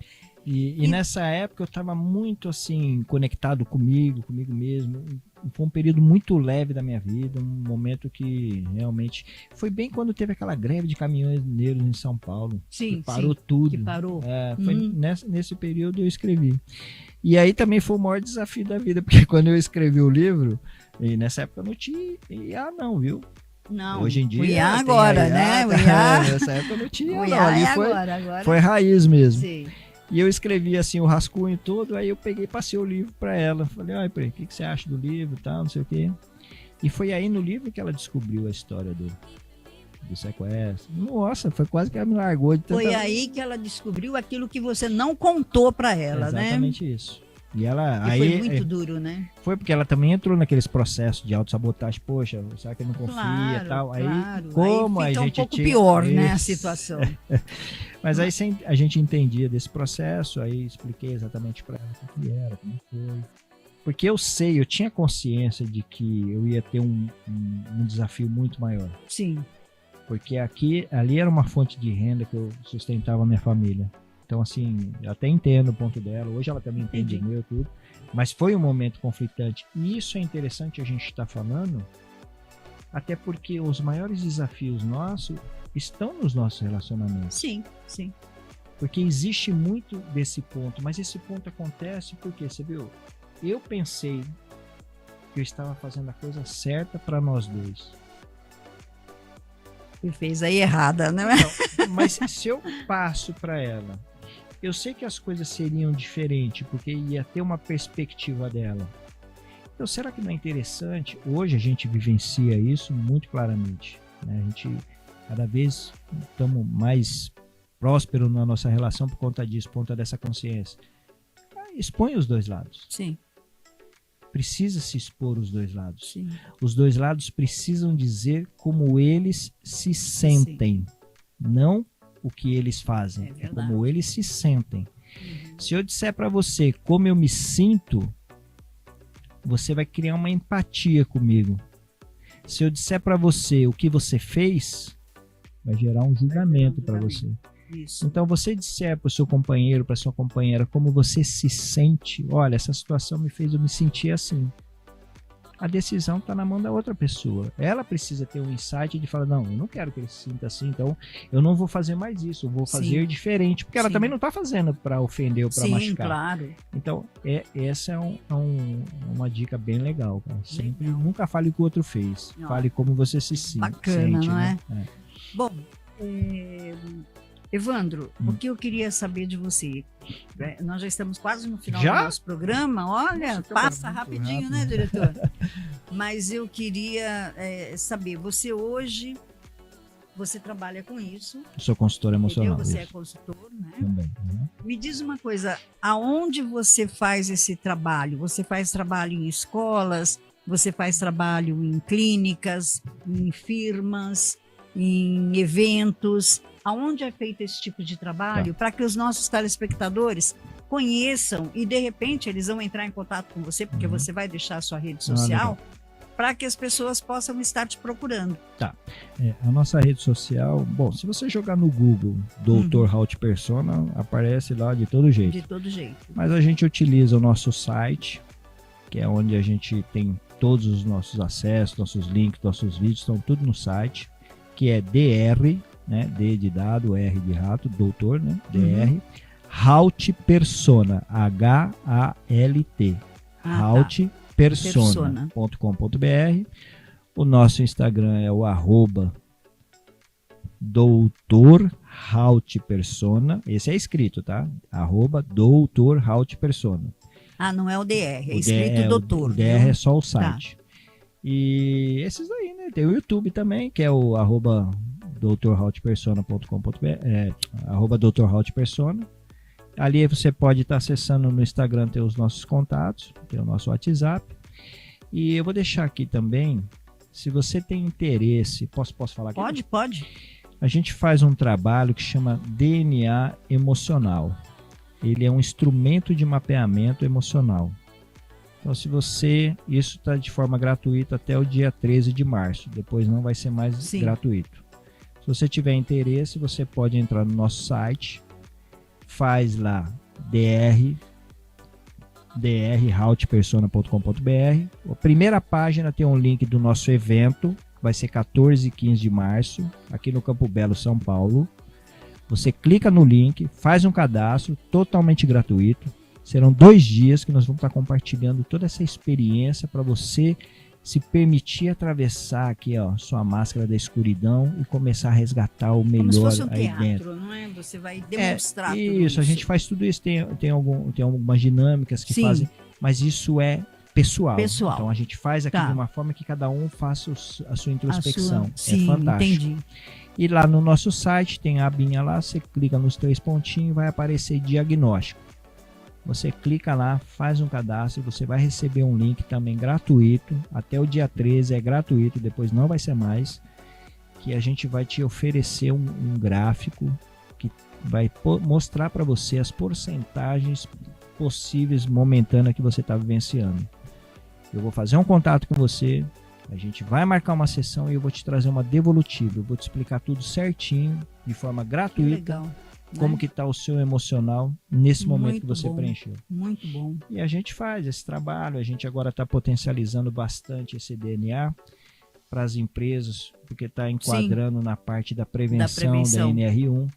E nessa época eu estava muito assim, conectado comigo mesmo. Foi um período muito leve da minha vida, um momento que realmente... Foi bem quando teve aquela greve de caminhoneiros em São Paulo. Sim, que parou tudo. Que parou. Foi nesse período eu escrevi. E aí também foi o maior desafio da vida, porque quando eu escrevi o livro, e nessa época eu não tinha IA não, viu? Não, hoje em dia, o IA agora, né? O IA... Nessa época eu não tinha, o não. Ali agora. foi raiz mesmo. Sim. E eu escrevi assim o rascunho todo, aí eu peguei e passei o livro para ela. Falei, olha, Pri, o que você acha do livro e tal, não sei o quê. E foi aí no livro que ela descobriu a história do sequestro. Nossa, foi quase que ela me largou de tanta... Foi aí que ela descobriu aquilo que você não contou para ela, né? Exatamente isso. E ela E aí foi muito duro, né? foi porque ela também entrou naqueles processos de autossabotagem. Poxa, será que ele não confia Claro, e tal? Aí, claro. como aí fica a gente um pouco tinha... pior, né, a Isso. situação. Mas aí a gente entendia desse processo, aí expliquei exatamente para ela o que era, como foi. Porque eu tinha consciência de que eu ia ter um desafio muito maior. Sim. Porque ali era uma fonte de renda que eu sustentava a minha família. Então, assim, eu até entendo o ponto dela. Hoje ela também entende o meu, tudo. Mas foi um momento conflitante. E isso é interessante a gente estar falando, até porque os maiores desafios nossos estão nos nossos relacionamentos. Sim, sim. Porque existe muito desse ponto. Mas esse ponto acontece porque, você viu? Eu pensei que eu estava fazendo a coisa certa para nós dois. E fez aí errada, né? Então, mas se eu passo para ela, eu sei que as coisas seriam diferentes, porque ia ter uma perspectiva dela. Então, será que não é interessante? Hoje a gente vivencia isso muito claramente, né? A gente, cada vez, estamos mais prósperos na nossa relação por conta disso, por conta dessa consciência. Expõe os dois lados. Sim. Precisa se expor os dois lados. Sim. Os dois lados precisam dizer como eles se sentem, não o que eles fazem, é como eles se sentem. Uhum. Se eu disser para você como eu me sinto, você vai criar uma empatia comigo. Se eu disser para você o que você fez, vai gerar um julgamento para você. Isso. Então, você disser para o seu companheiro, para sua companheira, como você se sente, olha, essa situação me fez eu me sentir assim. A decisão está na mão da outra pessoa. Ela precisa ter um insight de falar, não, eu não quero que ele se sinta assim, então eu não vou fazer mais isso, eu vou fazer diferente. Porque ela também não está fazendo para ofender ou para machucar. Sim, claro. Então, essa é uma dica bem legal, cara. Sempre, nunca fale o que o outro fez. Não. Fale como você se sente. Bacana, não é? Né? Bom, Evandro, o que eu queria saber de você? Nós já estamos quase no final do nosso programa. Olha, passa rapidinho, rápido, né, diretor? Mas eu queria saber, você hoje, você trabalha com isso. Eu sou consultor emocional. Você é consultor, né? Também. Uhum. Me diz uma coisa, aonde você faz esse trabalho? Você faz trabalho em escolas? Você faz trabalho em clínicas, em firmas, em eventos? Aonde é feito esse tipo de trabalho, para que os nossos telespectadores conheçam e, de repente, eles vão entrar em contato com você, porque você vai deixar a sua rede social, para que as pessoas possam estar te procurando. Tá. A nossa rede social, bom, se você jogar no Google Dr. Halt Persona, aparece lá de todo jeito. De todo jeito. Mas a gente utiliza o nosso site, que é onde a gente tem todos os nossos acessos, nossos links, nossos vídeos, estão tudo no site, que é DR, né? D de dado, R de rato, doutor, né? DR, Halt Persona, H-A-L-T, haltpersona.com.br. O nosso Instagram é o @Doutor Halt Persona, esse é escrito, tá? @Doutor Halt Persona. Ah, não é o DR, é escrito doutor. O DR é só o site. Tá. E esses aí, né? Tem o YouTube também, que é o @drhaltpersona.com.br, @drhaltpersona. Ali você pode estar acessando no Instagram, ter os nossos contatos, ter o nosso WhatsApp. E eu vou deixar aqui também, se você tem interesse, posso falar aqui? Pode. A gente faz um trabalho que chama DNA emocional. Ele é um instrumento de mapeamento emocional. Então, isso está de forma gratuita até o dia 13 de março. Depois não vai ser mais gratuito. Se você tiver interesse, você pode entrar no nosso site, faz lá drhaltpersona.com.br. A primeira página tem um link do nosso evento, vai ser 14 e 15 de março, aqui no Campo Belo, São Paulo. Você clica no link, faz um cadastro totalmente gratuito. Serão 2 dias que nós vamos estar compartilhando toda essa experiência para você se permitir atravessar aqui, ó, sua máscara da escuridão e começar a resgatar o melhor como se fosse um aí teatro, dentro. não é? Você vai demonstrar tudo Isso, a gente faz tudo isso, tem algumas dinâmicas que Sim. fazem, mas isso é pessoal. Pessoal. Então a gente faz aqui Tá. de uma forma que cada um faça a sua introspecção. Sim, é fantástico. entendi. E lá no nosso site tem a abinha lá, você clica nos 3 pontinhos, vai aparecer diagnóstico. Você clica lá, faz um cadastro, você vai receber um link também gratuito, até o dia 13 é gratuito, depois não vai ser mais, que a gente vai te oferecer um gráfico que vai mostrar para você as porcentagens possíveis momentâneas que você está vivenciando. Eu vou fazer um contato com você, a gente vai marcar uma sessão e eu vou te trazer uma devolutiva, eu vou te explicar tudo certinho, de forma Que gratuita. legal. Como né? que está o seu emocional nesse momento Muito que você bom. preencheu. Muito bom. E a gente faz esse trabalho, a gente agora está potencializando bastante esse DNA para as empresas, porque está enquadrando na parte da prevenção da NR1.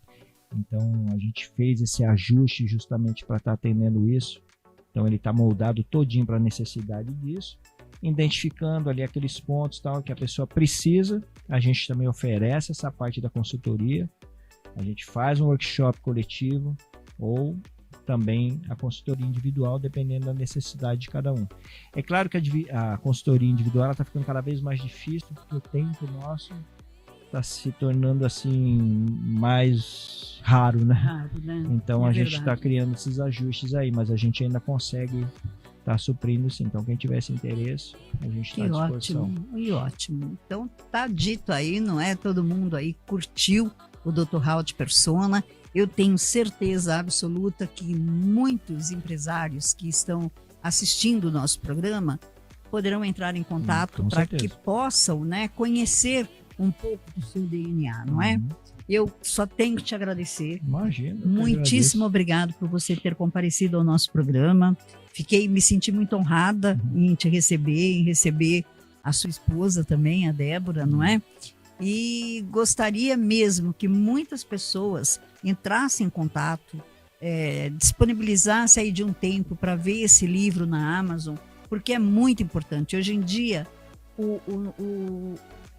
Então a gente fez esse ajuste justamente para estar atendendo isso. Então ele está moldado todinho para a necessidade disso, identificando ali aqueles pontos tal que a pessoa precisa. A gente também oferece essa parte da consultoria. A gente faz um workshop coletivo ou também a consultoria individual, dependendo da necessidade de cada um. É claro que a consultoria individual está ficando cada vez mais difícil, porque o tempo nosso está se tornando assim mais raro, né? Raro, né? Então É a gente verdade. está criando esses ajustes aí, mas a gente ainda consegue estar suprindo sim. Então quem tivesse interesse, a gente está à disposição. Ótimo, e ótimo. Então tá dito aí, não é? Todo mundo aí curtiu o Dr. Howard Persona. Eu tenho certeza absoluta que muitos empresários que estão assistindo o nosso programa poderão entrar em contato Com para certeza. que possam, né, conhecer um pouco do seu DNA, não é? Uhum. Eu só tenho que te agradecer. Imagina. eu que Muitíssimo obrigado por você ter comparecido ao nosso programa. Me senti muito honrada em te receber, em receber a sua esposa também, a Débora, não é? E gostaria mesmo que muitas pessoas entrassem em contato, disponibilizassem aí de um tempo para ver esse livro na Amazon, porque é muito importante. Hoje em dia, o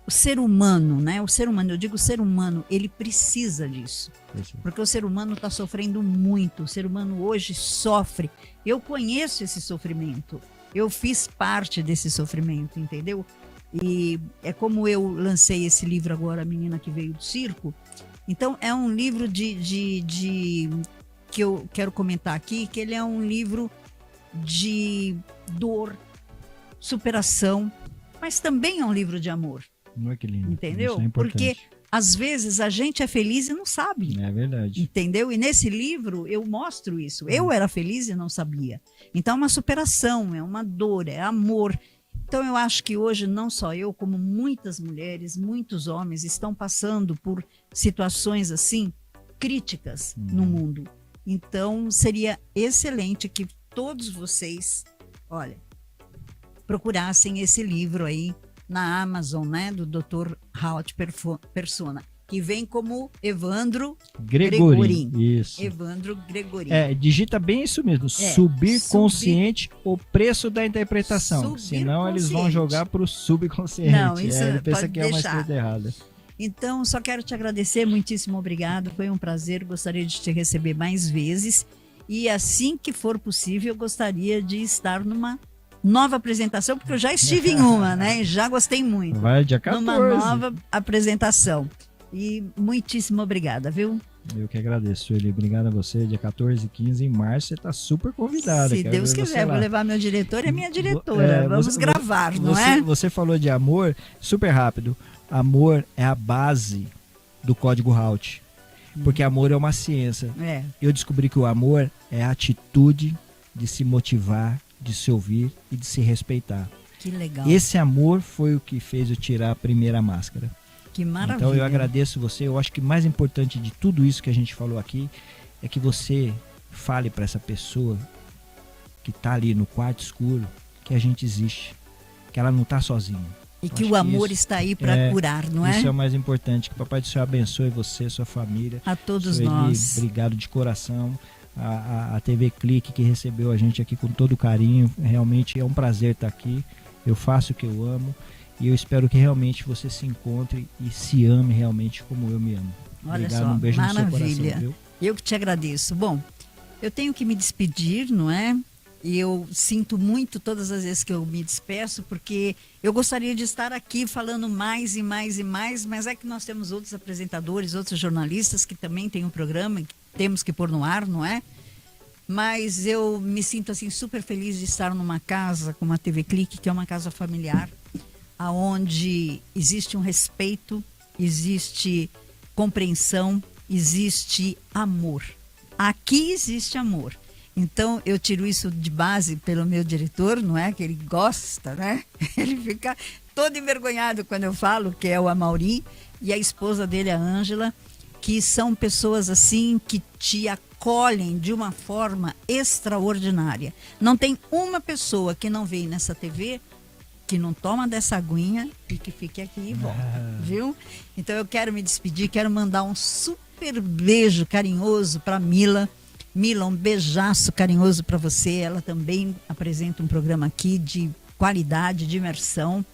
ser humano, né? O ser humano, eu digo ser humano, ele precisa disso. agradeço. Porque o ser humano está sofrendo muito. O ser humano hoje sofre. Eu conheço esse sofrimento. Eu fiz parte desse sofrimento, entendeu? E é como eu lancei esse livro agora, A Menina que Veio do Circo. Então, é um livro que eu quero comentar aqui, que ele é um livro de dor, superação, mas também é um livro de amor. Não é que lindo. Entendeu? Isso é importante. Porque às vezes a gente é feliz e não sabe. É verdade. Entendeu? E nesse livro eu mostro isso. Eu era feliz e não sabia. Então é uma superação, é uma dor, é amor. Então eu acho que hoje não só eu, como muitas mulheres, muitos homens estão passando por situações assim críticas no mundo. Então seria excelente que todos vocês, olha, procurassem esse livro aí na Amazon, né, do Dr. Howard Persona, que vem como Evandro Gregorim. Isso. Evandro Gregorim. Digita bem isso mesmo. Subir consciente o preço da interpretação. Subir Senão eles vão consciente. jogar para o subconsciente. Não, isso ele pensa pode que é uma deixar. escrita errada. Então, só quero te agradecer, muitíssimo obrigado. Foi um prazer, gostaria de te receber mais vezes. E assim que for possível, eu gostaria de estar numa nova apresentação, porque eu já estive em uma, né? E já gostei muito. Vai dia 14. Numa nova apresentação. E muitíssimo obrigada, viu? Eu que agradeço, Sueli. Obrigado a você. Dia 14 e 15 em março, você está super convidada. Se Quero Deus ver você quiser, lá. vou levar meu diretor e a minha diretora. Vamos gravar, não é? Você falou de amor, super rápido. Amor é a base do código Haut. Porque amor é uma ciência. É. Eu descobri que o amor é a atitude de se motivar, de se ouvir e de se respeitar. Que legal. Esse amor foi o que fez eu tirar a primeira máscara. Que maravilha. Então eu agradeço você. Eu acho que mais importante de tudo isso que a gente falou aqui é que você fale para essa pessoa que está ali no quarto escuro que a gente existe, que ela não está sozinha. E que o amor está aí para curar, não é? Isso é o mais importante. Que o Papai do Céu abençoe você, sua família. A todos Sueli, nós. Obrigado de coração. A TV Clique que recebeu a gente aqui com todo carinho. Realmente é um prazer estar aqui. eu faço o que eu amo e eu espero que realmente você se encontre e se ame realmente como eu me amo. Olha Obrigado, só, um beijo maravilha. no seu coração, viu? Eu que te agradeço. Bom, eu tenho que me despedir, não é? E eu sinto muito todas as vezes que eu me despeço, porque eu gostaria de estar aqui falando mais e mais e mais, mas é que nós temos outros apresentadores, outros jornalistas que também têm um programa, que temos que pôr no ar, não é? Mas eu me sinto assim super feliz de estar numa casa como a TV Clique, que é uma casa familiar, aonde existe um respeito, existe compreensão, existe amor. Aqui existe amor. Então, eu tiro isso de base pelo meu diretor, não é? Que ele gosta, né? Ele fica todo envergonhado quando eu falo, que é o Amaury, e a esposa dele, a Ângela, que são pessoas assim que te acolhem de uma forma extraordinária. Não tem uma pessoa que não vem nessa TV que não toma dessa aguinha e que fique aqui e volta, viu? Então eu quero me despedir, quero mandar um super beijo carinhoso para Mila. Mila, um beijaço carinhoso para você. Ela também apresenta um programa aqui de qualidade, de imersão.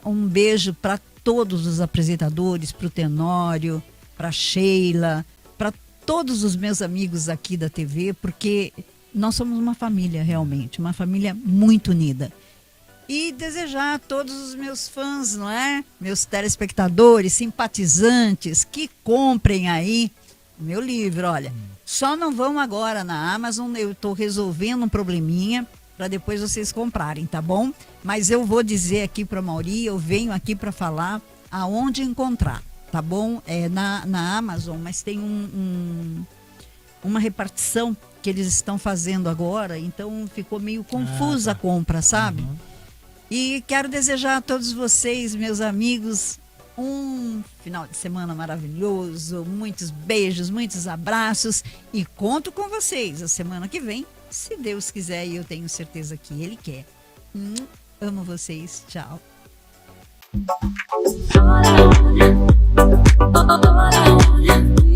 Um beijo para todos os apresentadores, para o Tenório, para Sheila, para todos os meus amigos aqui da TV, porque nós somos uma família realmente, uma família muito unida. E desejar a todos os meus fãs, não é? Meus telespectadores, simpatizantes, que comprem aí o meu livro. Olha, só não vão agora na Amazon, eu estou resolvendo um probleminha para depois vocês comprarem, tá bom? Mas eu vou dizer aqui para a Amaury, eu venho aqui para falar aonde encontrar, tá bom? É na Amazon, mas tem uma repartição que eles estão fazendo agora, então ficou meio confusa a compra, sabe? E quero desejar a todos vocês, meus amigos, um final de semana maravilhoso, muitos beijos, muitos abraços e conto com vocês a semana que vem, se Deus quiser, e eu tenho certeza que Ele quer. Amo vocês, tchau. Oh,